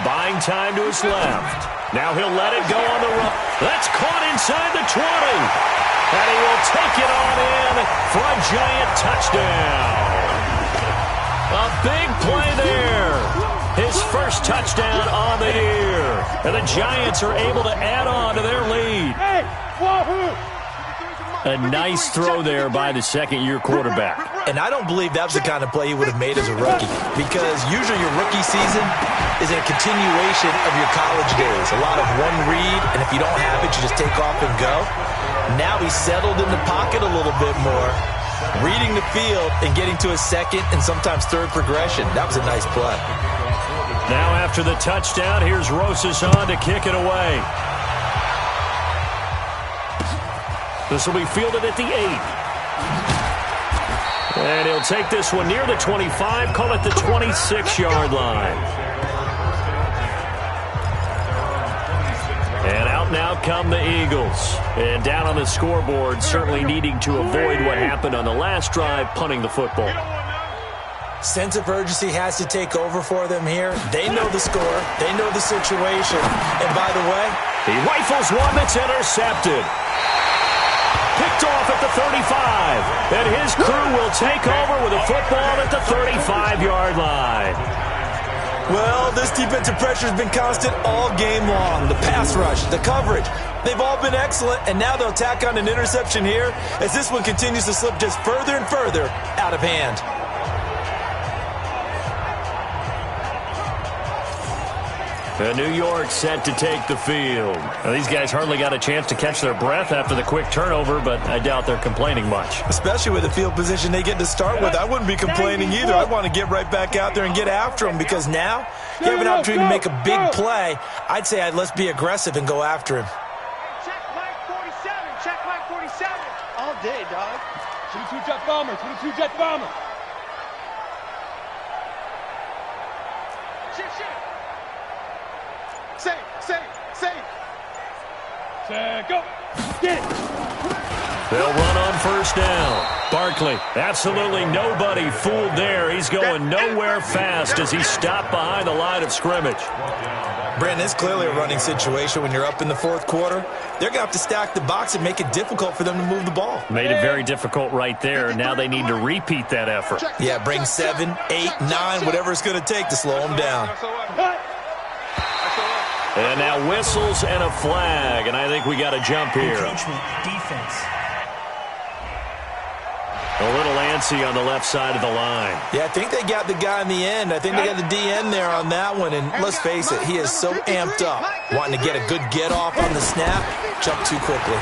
Buying time to his left. Now he'll let it go on the run. That's caught inside the 20. And he will take it on in for a Giant touchdown. A big play there. His first touchdown on the year. And the Giants are able to add on to their lead. A nice throw there by the second-year quarterback. And I don't believe that was the kind of play he would have made as a rookie, because usually your rookie season is a continuation of your college days. A lot of one read, and if you don't have it, you just take off and go. Now he's settled in the pocket a little bit more, reading the field and getting to his second and sometimes third progression. That was a nice play. Now after the touchdown, here's Rosas on to kick it away. This will be fielded at the 8. And he'll take this one near the 25, call it the 26-yard line. And out now come the Eagles. And down on the scoreboard, certainly needing to avoid what happened on the last drive, punting the football. Sense of urgency has to take over for them here. They know the score. They know the situation. And by the way, he rifles one that's intercepted. Picked off at the 35. And his crew will take over with a football at the 35-yard line. Well, this defensive pressure has been constant all game long. The pass rush, the coverage, they've all been excellent, and now they'll tack on an interception here as this one continues to slip just further and further out of hand. And New York set to take the field. Now, these guys hardly got a chance to catch their breath after the quick turnover, but I doubt they're complaining much. Especially with the field position they get to start with. I wouldn't be complaining either. I want to get right back out there and get after them, because now you have an opportunity to make a big play. I'd say let's be aggressive and go after him. Check Mike 47. Check Mike 47. All day, dog. 22 Jet Bomber. 22 Jet Bomber. Shit. Safe. Go. Get it. They'll run on first down. Barkley, absolutely nobody fooled there. He's going nowhere fast as he's stopped behind the line of scrimmage. Brandon, it's clearly a running situation when you're up in the fourth quarter. They're going to have to stack the box and make it difficult for them to move the ball. Made it very difficult right there. Now they need to repeat that effort. Yeah, bring 7, 8, 9, whatever it's going to take to slow them down. And now whistles and a flag, and I think we got a jump here. Encroachment, defense. A little antsy on the left side of the line. Yeah, I think they got the guy in the end. I think they got the DN there on that one, and let's face it, he is so amped up, wanting to get a good get-off on the snap, jump too quickly.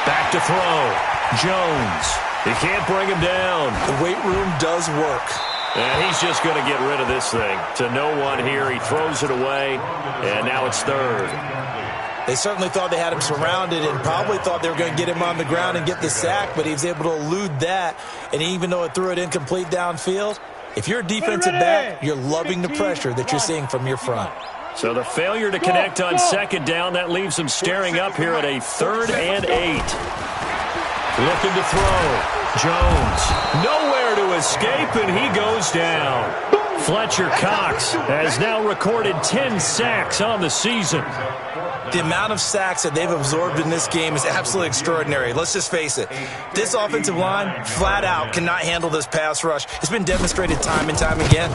Back to throw. Jones. He can't bring him down. The weight room does work. And he's just going to get rid of this thing. To no one here. He throws it away, and now it's 3rd. They certainly thought they had him surrounded and probably thought they were going to get him on the ground and get the sack, but he was able to elude that. And even though it threw it incomplete downfield, if you're a defensive back, you're loving the pressure that you're seeing from your front. So the failure to connect on second down, that leaves them staring up here at a 3rd and 8. looking to throw. Jones, nowhere to escape, and he goes down. Fletcher Cox has now recorded 10 sacks on the season. The amount of sacks that they've absorbed in this game is absolutely extraordinary. Let's just face it. This offensive line, flat out, cannot handle this pass rush. It's been demonstrated time and time again.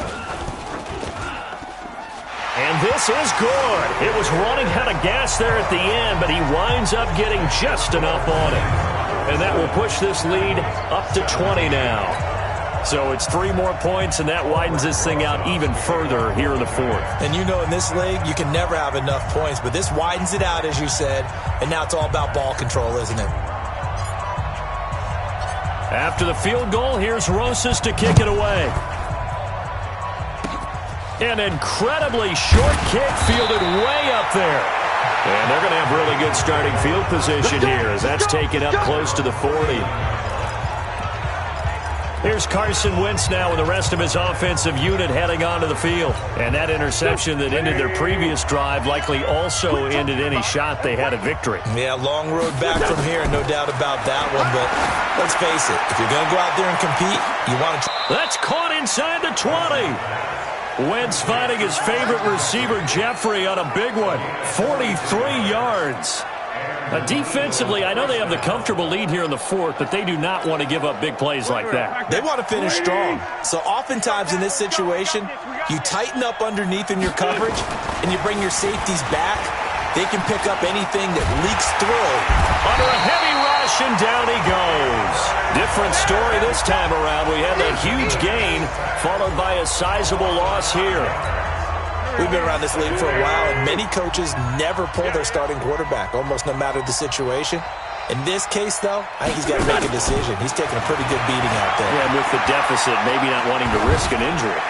And this is good. It was running out of gas there at the end, but he winds up getting just enough on it. And that will push this lead up to 20 now. So it's 3 more points, and that widens this thing out even further here in the fourth. And you know in this league, you can never have enough points, but this widens it out, as you said, and now it's all about ball control, isn't it? After the field goal, here's Rosas to kick it away. An incredibly short kick fielded way up there. And they're going to have really good starting field position here as that's taken up close to the 40. Here's Carson Wentz now with the rest of his offensive unit heading onto the field. And that interception that ended their previous drive likely also ended any shot they had at victory. Yeah, long road back from here, no doubt about that one. But let's face it, if you're going to go out there and compete, you want to... That's caught inside the 20. Wentz finding his favorite receiver, Jeffrey, on a big one. 43 yards. Defensively, I know they have the comfortable lead here in the fourth, but they do not want to give up big plays like that. They want to finish strong. So oftentimes in this situation, you tighten up underneath in your coverage, and you bring your safeties back. They can pick up anything that leaks through. Under a heavy rush, and down he goes. Different story this time around. We had that huge gain, followed by a sizable loss here. We've been around this league for a while, and many coaches never pull their starting quarterback, almost no matter the situation. In this case, though, I think he's got to make a decision. He's taking a pretty good beating out there. Yeah, and with the deficit, maybe not wanting to risk an injury.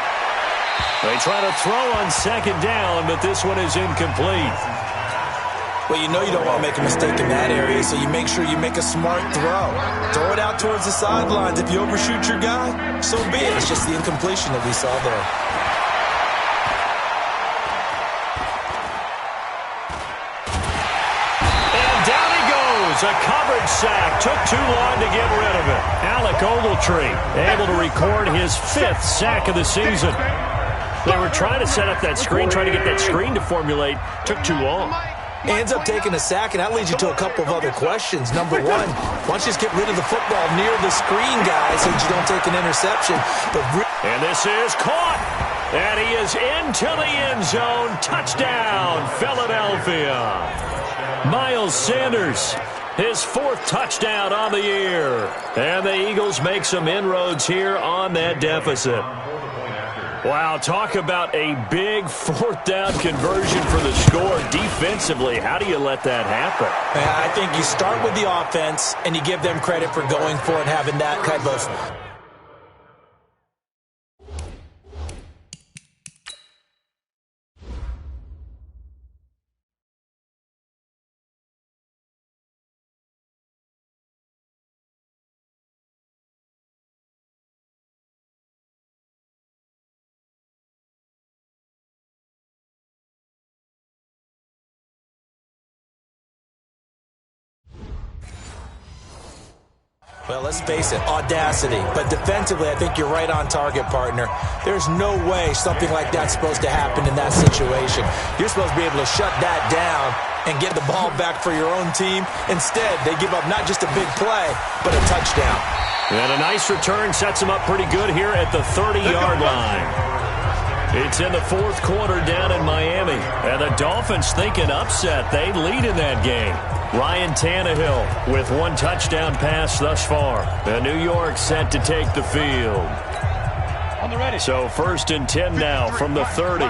They try to throw on second down, but this one is incomplete. Well, you know you don't want to make a mistake in that area, so you make sure you make a smart throw. Throw it out towards the sidelines. If you overshoot your guy, so be it. It's just the incompletion that we saw there. A coverage sack. Took too long to get rid of it. Alec Ogletree able to record his 5th sack of the season. They were trying to set up that screen, trying to get that screen to formulate. Took too long. He ends up taking a sack, and that leads you to a couple of other questions. Number one, why don't you just get rid of the football near the screen, guys, so that you don't take an interception. And this is caught. And he is into the end zone. Touchdown, Philadelphia. Miles Sanders, his 4th touchdown on the year. And the Eagles make some inroads here on that deficit. Wow, talk about a big 4th down conversion for the score. Defensively, how do you let that happen? I think you start with the offense, and you give them credit for going for it, having that kind of... Well, let's face it, audacity. But defensively, I think you're right on target, partner. There's no way something like that's supposed to happen in that situation. You're supposed to be able to shut that down and get the ball back for your own team. Instead, they give up not just a big play, but a touchdown. And a nice return sets them up pretty good here at the 30-yard line. It's in the 4th quarter down in Miami. And the Dolphins think an upset. They lead in that game. Ryan Tannehill with 1 touchdown pass thus far. And New York set to take the field. On the ready. So 1st and 10 now from the 30.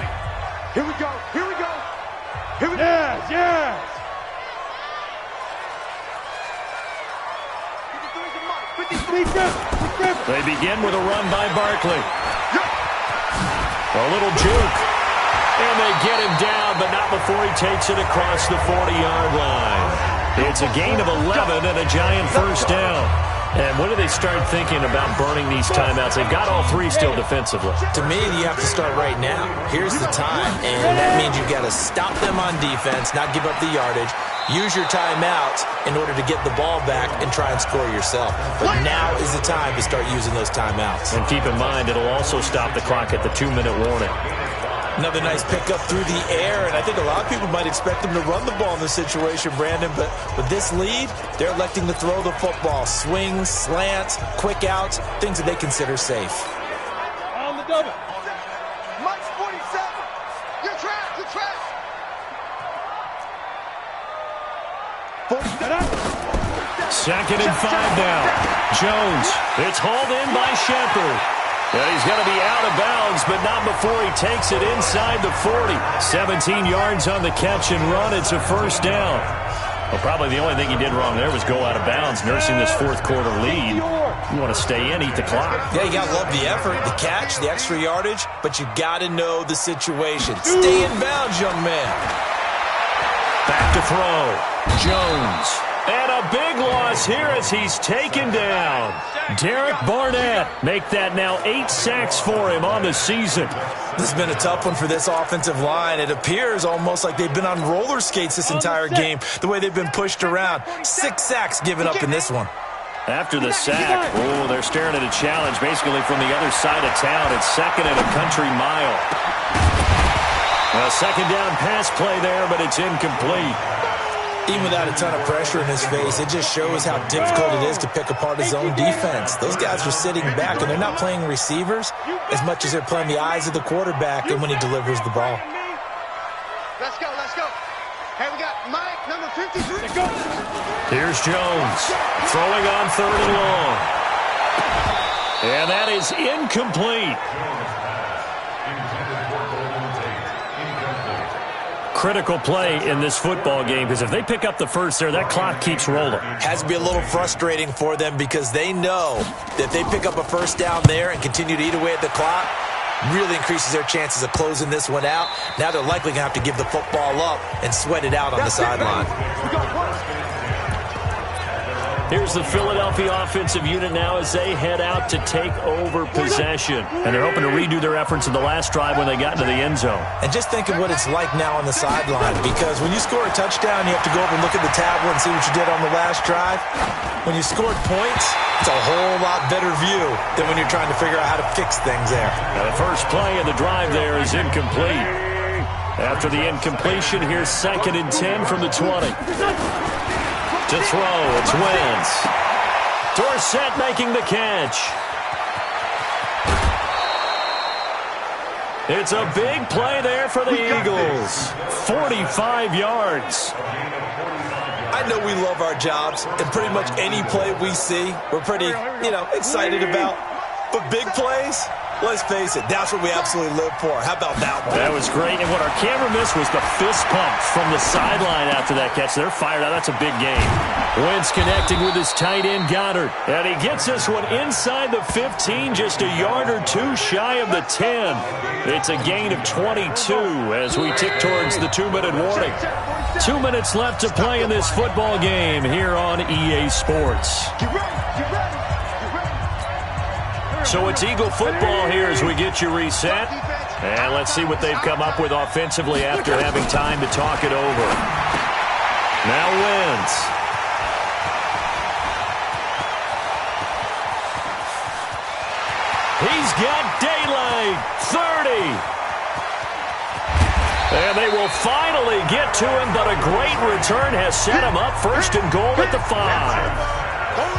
Here we go. Here we go. Here we go. Yes, yes. 53. They begin with a run by Barkley. A little juke. And they get him down, but not before he takes it across the 40-yard line. It's a gain of 11 and a giant 1st down. And when do they start thinking about burning these timeouts? They've got all 3 still defensively. To me, you have to start right now. Here's the time, and that means you've got to stop them on defense, not give up the yardage. Use your timeouts in order to get the ball back and try and score yourself. But now is the time to start using those timeouts. And keep in mind, it'll also stop the clock at the 2-minute warning. Another nice pickup through the air, and I think a lot of people might expect them to run the ball in this situation, Brandon, but with this lead, they're electing to throw the football. Swings, slants, quick outs, things that they consider safe. On the double. Mike's 47. You're trapped. You're trapped. 2nd and 5 now. Jones. It's hauled in by Shepard. And he's going to be out of bounds, but not before he takes it inside the 40. 17 yards on the catch and run. It's a first down. Well, probably the only thing he did wrong there was go out of bounds, nursing this fourth-quarter lead. You want to stay in, eat the clock. Yeah, you got to love the effort, the catch, the extra yardage, but you got to know the situation. Stay in bounds, young man. Back to throw. Jones. And a big loss here as he's taken down. Derek Barnett make that now 8 sacks for him on the season. This has been a tough one for this offensive line. It appears almost like they've been on roller skates this entire game, the way they've been pushed around. 6 sacks given up in this one. After the sack, they're staring at a challenge basically from the other side of town. It's 2nd and a country mile. A 2nd down pass play there, but it's incomplete. Even without a ton of pressure in his face, it just shows how difficult it is to pick apart his own defense. Those guys are sitting back, and they're not playing receivers as much as they're playing the eyes of the quarterback and when he delivers the ball. Let's go, let's go. Hey, we got Mike, number 53. Let's go. Here's Jones, throwing on 3rd and long. And that is incomplete. Critical play in this football game, because if they pick up the first there, that clock keeps rolling. Has to be a little frustrating for them because they know that they pick up a first down there and continue to eat away at the clock, really increases their chances of closing this one out. Now they're likely going to have to give the football up and sweat it out on the sideline. Here's the Philadelphia offensive unit now as they head out to take over possession. And they're hoping to redo their efforts in the last drive when they got into the end zone. And just think of what it's like now on the sideline, because when you score a touchdown, you have to go over and look at the tablet and see what you did on the last drive. When you scored points, it's a whole lot better view than when you're trying to figure out how to fix things there. Now the first play of the drive there is incomplete. After the incompletion, here's 2nd and 10 from the 20. To throw, it's Wentz. Dorsett making the catch. It's a big play there for the Eagles. 45 yards. I know we love our jobs, and pretty much any play we see, we're pretty, excited about. But big plays, let's face it, that's what we absolutely live for. How about that one? That was great. And what our camera missed was the fist pump from the sideline after that catch. They're fired out. That's a big game. Wentz connecting with his tight end, Goddard. And he gets this one inside the 15, just a yard or two shy of the 10. It's a gain of 22 as we tick towards the 2-minute warning. 2 minutes left to play in this football game here on EA Sports. So it's Eagle football here as we get you reset. And let's see what they've come up with offensively after having time to talk it over. Now Wentz. He's got daylight. 30. And they will finally get to him, but a great return has set him up 1st and goal at the 5.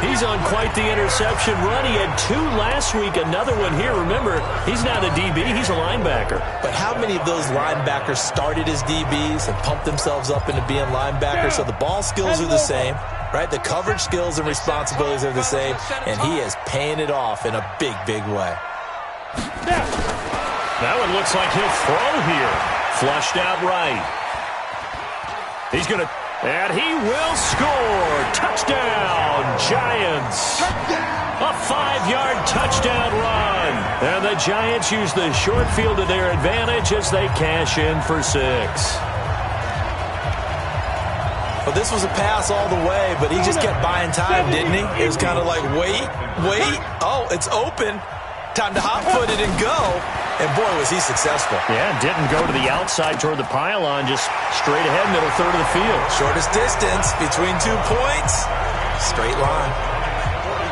He's on quite the interception run. He had 2 last week, another one here. Remember, he's not a DB, he's a linebacker. But how many of those linebackers started as DBs and pumped themselves up into being linebackers? So the ball skills are the same, right? The coverage skills and responsibilities are the same, and he is paying it off in a big, big way. That one looks like he'll throw here. Flushed out right. He's going to... And he will score. Touchdown, Giants. A 5-yard touchdown run. And the Giants use the short field to their advantage as they cash in for 6. Well, this was a pass all the way, but he just kept buying time, didn't he? It was kind of like, wait. Oh, it's open. Time to hot-foot it and go. And boy, was he successful. Yeah, didn't go to the outside toward the pylon, just straight ahead, middle third of the field. Shortest distance between 2 points. Straight line.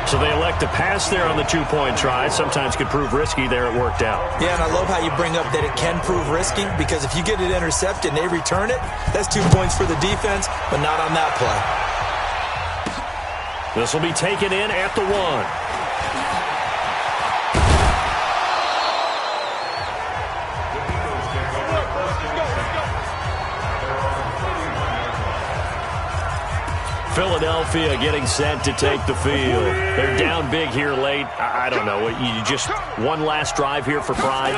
So they elect to pass there on the 2-point try. Sometimes could prove risky. There it worked out. Yeah, and I love how you bring up that it can prove risky, because if you get it intercepted and they return it, that's 2 points for the defense, but not on that play. This will be taken in at the 1. Philadelphia getting set to take the field. They're down big here late. I don't know. You just one last drive here for pride?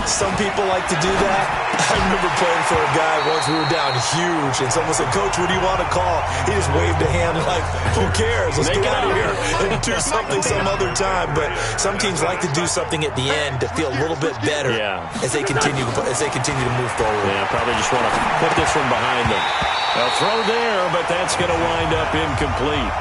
Some people like to do that. I remember playing for a guy once. We were down huge, and someone said, "Coach, what do you want to call?" He just waved a hand like, "Who cares? Let's get out of here and do something some other time." But some teams like to do something at the end to feel a little bit better as they continue to move forward. Yeah, probably just want to put this one behind them. A throw there, but that's going to wind up incomplete.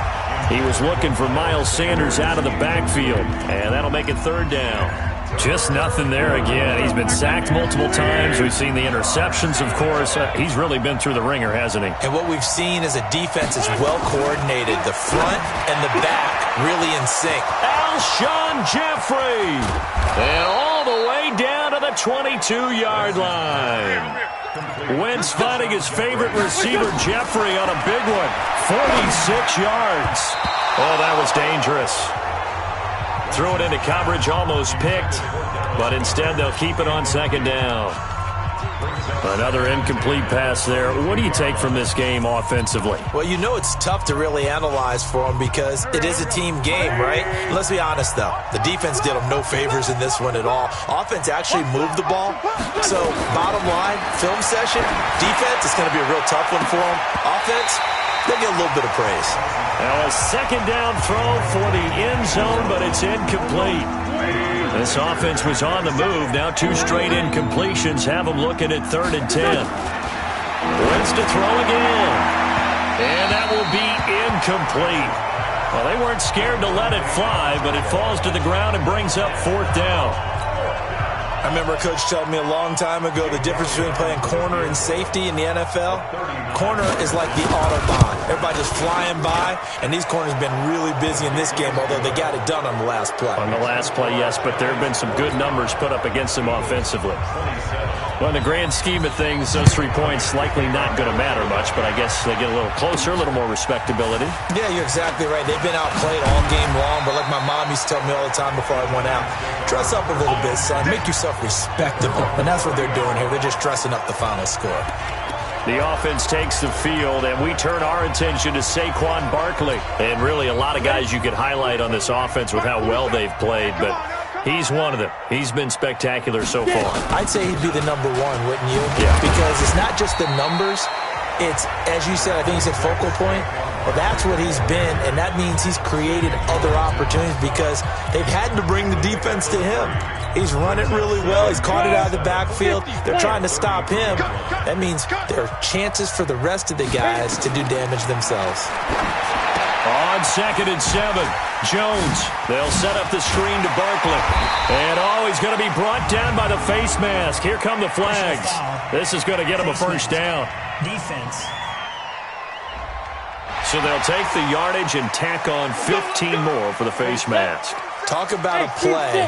He was looking for Miles Sanders out of the backfield, and that'll make it 3rd down. Just nothing there again. He's been sacked multiple times. We've seen the interceptions, of course. He's really been through the ringer, hasn't he? And what we've seen is a defense is well coordinated. The front and the back really in sync. Alshon Jeffrey. And all the way down to the 22-yard line. Wentz finding his favorite receiver, Jeffrey, on a big one. 46 yards. Oh, that was dangerous. Threw it into coverage, almost picked, but instead they'll keep it on 2nd down. Another incomplete pass there. What do you take from this game offensively? Well, you know it's tough to really analyze for them because it is a team game, right? Let's be honest, though. The defense did them no favors in this one at all. Offense actually moved the ball. So, bottom line, film session, defense, it's going to be a real tough one for them. Offense, they'll get a little bit of praise. Now a 2nd down throw for the end zone, but it's incomplete. This offense was on the move. Now 2 straight incompletions have them looking at 3rd and 10. Wentz to throw again. And that will be incomplete. Well, they weren't scared to let it fly, but it falls to the ground and brings up 4th down. I remember a coach telling me a long time ago the difference between playing corner and safety in the NFL. Corner is like the Autobahn. Everybody just flying by, and these corners have been really busy in this game, although they got it done on the last play. On the last play, yes, but there have been some good numbers put up against them offensively. Well, in the grand scheme of things, those 3 points likely not going to matter much, but I guess they get a little closer, a little more respectability. Yeah, you're exactly right. They've been outplayed all game long, but like my mom used to tell me all the time before I went out, dress up a little bit, son. Make yourself respectable. And that's what they're doing here. They're just dressing up the final score. The offense takes the field, and we turn our attention to Saquon Barkley. And really a lot of guys you could highlight on this offense with how well they've played, but he's one of them. He's been spectacular so far. I'd say he'd be the number 1, wouldn't you? Yeah. Because it's not just the numbers. It's, as you said, I think you said focal point. Well, that's what he's been, and that means he's created other opportunities because they've had to bring the defense to him. He's run it really well. He's caught it out of the backfield. They're trying to stop him. That means there are chances for the rest of the guys to do damage themselves. On 2nd and 7, Jones. They'll set up the screen to Barkley. And he's going to be brought down by the face mask. Here come the flags. This is going to get him a 1st down. Defense. So they'll take the yardage and tack on 15 more for the face mask. Talk about a play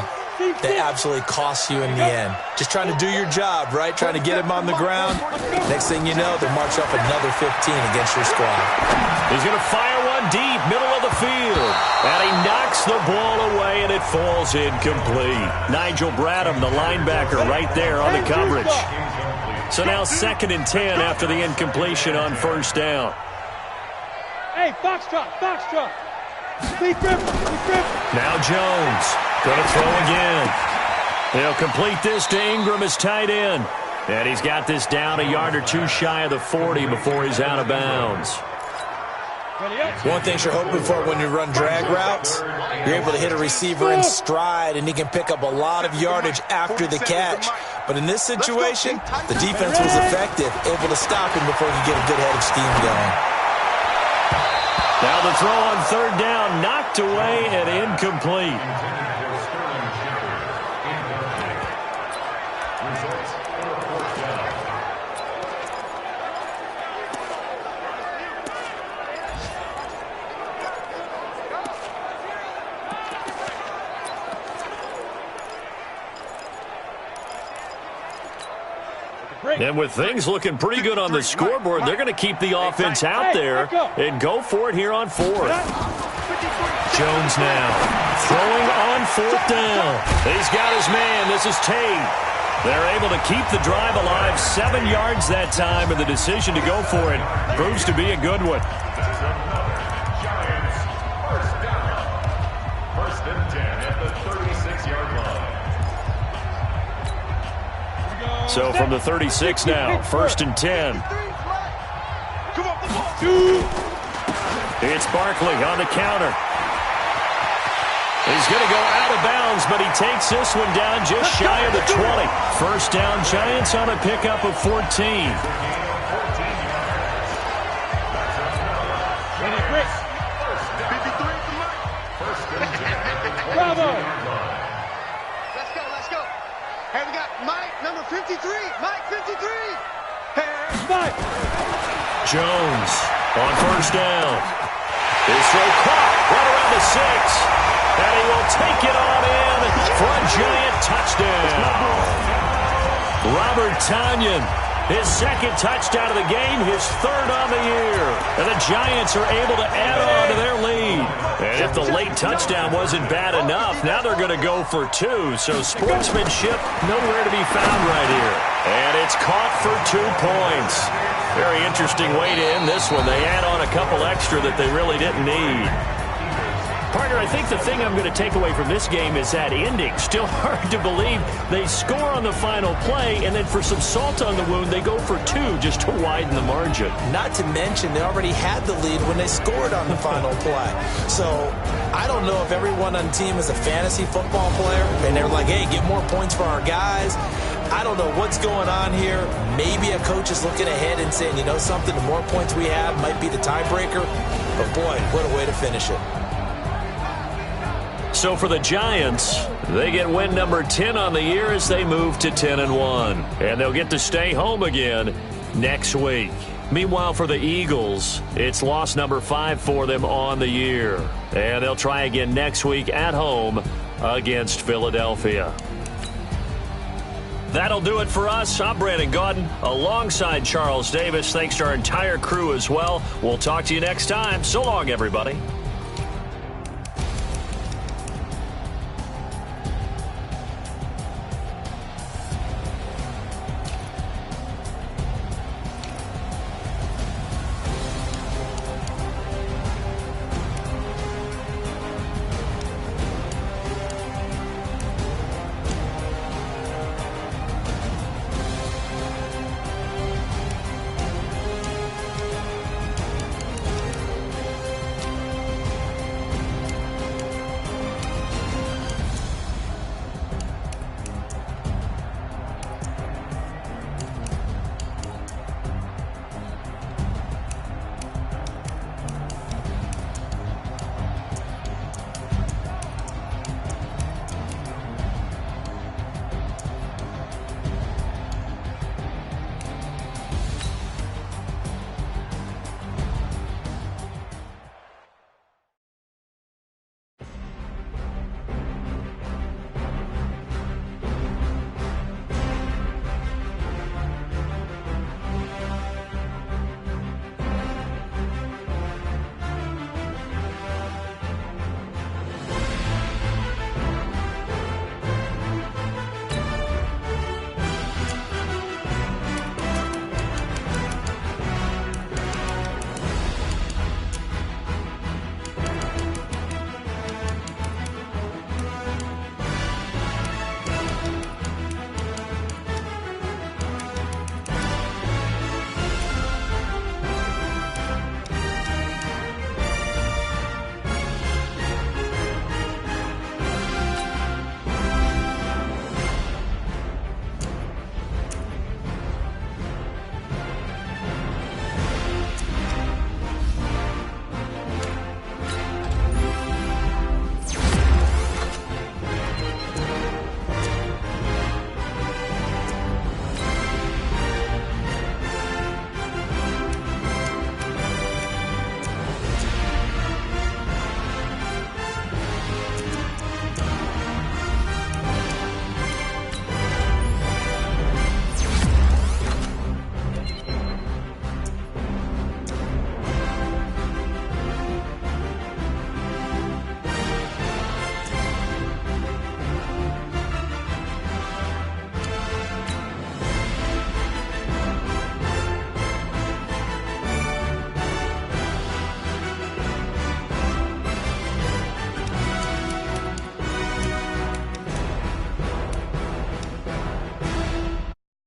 that absolutely costs you in the end. Just trying to do your job, right? Trying to get him on the ground. Next thing you know, they'll march up another 15 against your squad. He's going to fire one deep, middle of the field. And he knocks the ball away, and it falls incomplete. Nigel Bradham, the linebacker, right there on the coverage. So now 2nd and 10 after the incompletion on 1st down. Hey, foxtrot. Now Jones going to throw again. He'll complete this to Ingram as tight end. And he's got this down a yard or 2 shy of the 40 before he's out of bounds. One thing you're hoping for when you run drag routes, you're able to hit a receiver in stride, and he can pick up a lot of yardage after the catch. But in this situation, the defense was effective, able to stop him before he could get a good head of steam going. Now the throw on 3rd down, knocked away and incomplete. And with things looking pretty good on the scoreboard, they're going to keep the offense out there and go for it here on fourth. Jones now throwing on fourth down. He's got his man. This is Tate. They're able to keep the drive alive, 7 yards that time, and the decision to go for it proves to be a good one. First and 10 at the 36-yard line. So from the 36 now, first and 10. It's Barkley on the counter. He's going to go out of bounds, but he takes this one down just shy of the 20. First down, Giants on a pickup of 14. Bravo! Let's go. Hey, we got Mike, number 53. Mike, 53. Hey, Mike. Jones on first down. His throw caught right around the 6. And he will take it on in for a Giant touchdown. Robert Tonyan, his second touchdown of the game, his third on the year. And the Giants are able to add on to their lead. And if the late touchdown wasn't bad enough, now they're going to go for 2. So sportsmanship nowhere to be found right here. And it's caught for 2 points. Very interesting way to end this one. They add on a couple extra that they really didn't need. Partner, I think the thing I'm going to take away from this game is that ending. Still hard to believe they score on the final play, and then for some salt on the wound, they go for 2 just to widen the margin. Not to mention, they already had the lead when they scored on the final play. So I don't know if everyone on the team is a fantasy football player, and they're like, hey, get more points for our guys. I don't know what's going on here. Maybe a coach is looking ahead and saying, you know something, the more points we have might be the tiebreaker. But boy, what a way to finish it. So for the Giants, they get win number 10 on the year as they move to 10-1. And they'll get to stay home again next week. Meanwhile, for the Eagles, it's loss number 5 for them on the year. And they'll try again next week at home against Philadelphia. That'll do it for us. I'm Brandon Gaudin alongside Charles Davis. Thanks to our entire crew as well. We'll talk to you next time. So long, everybody.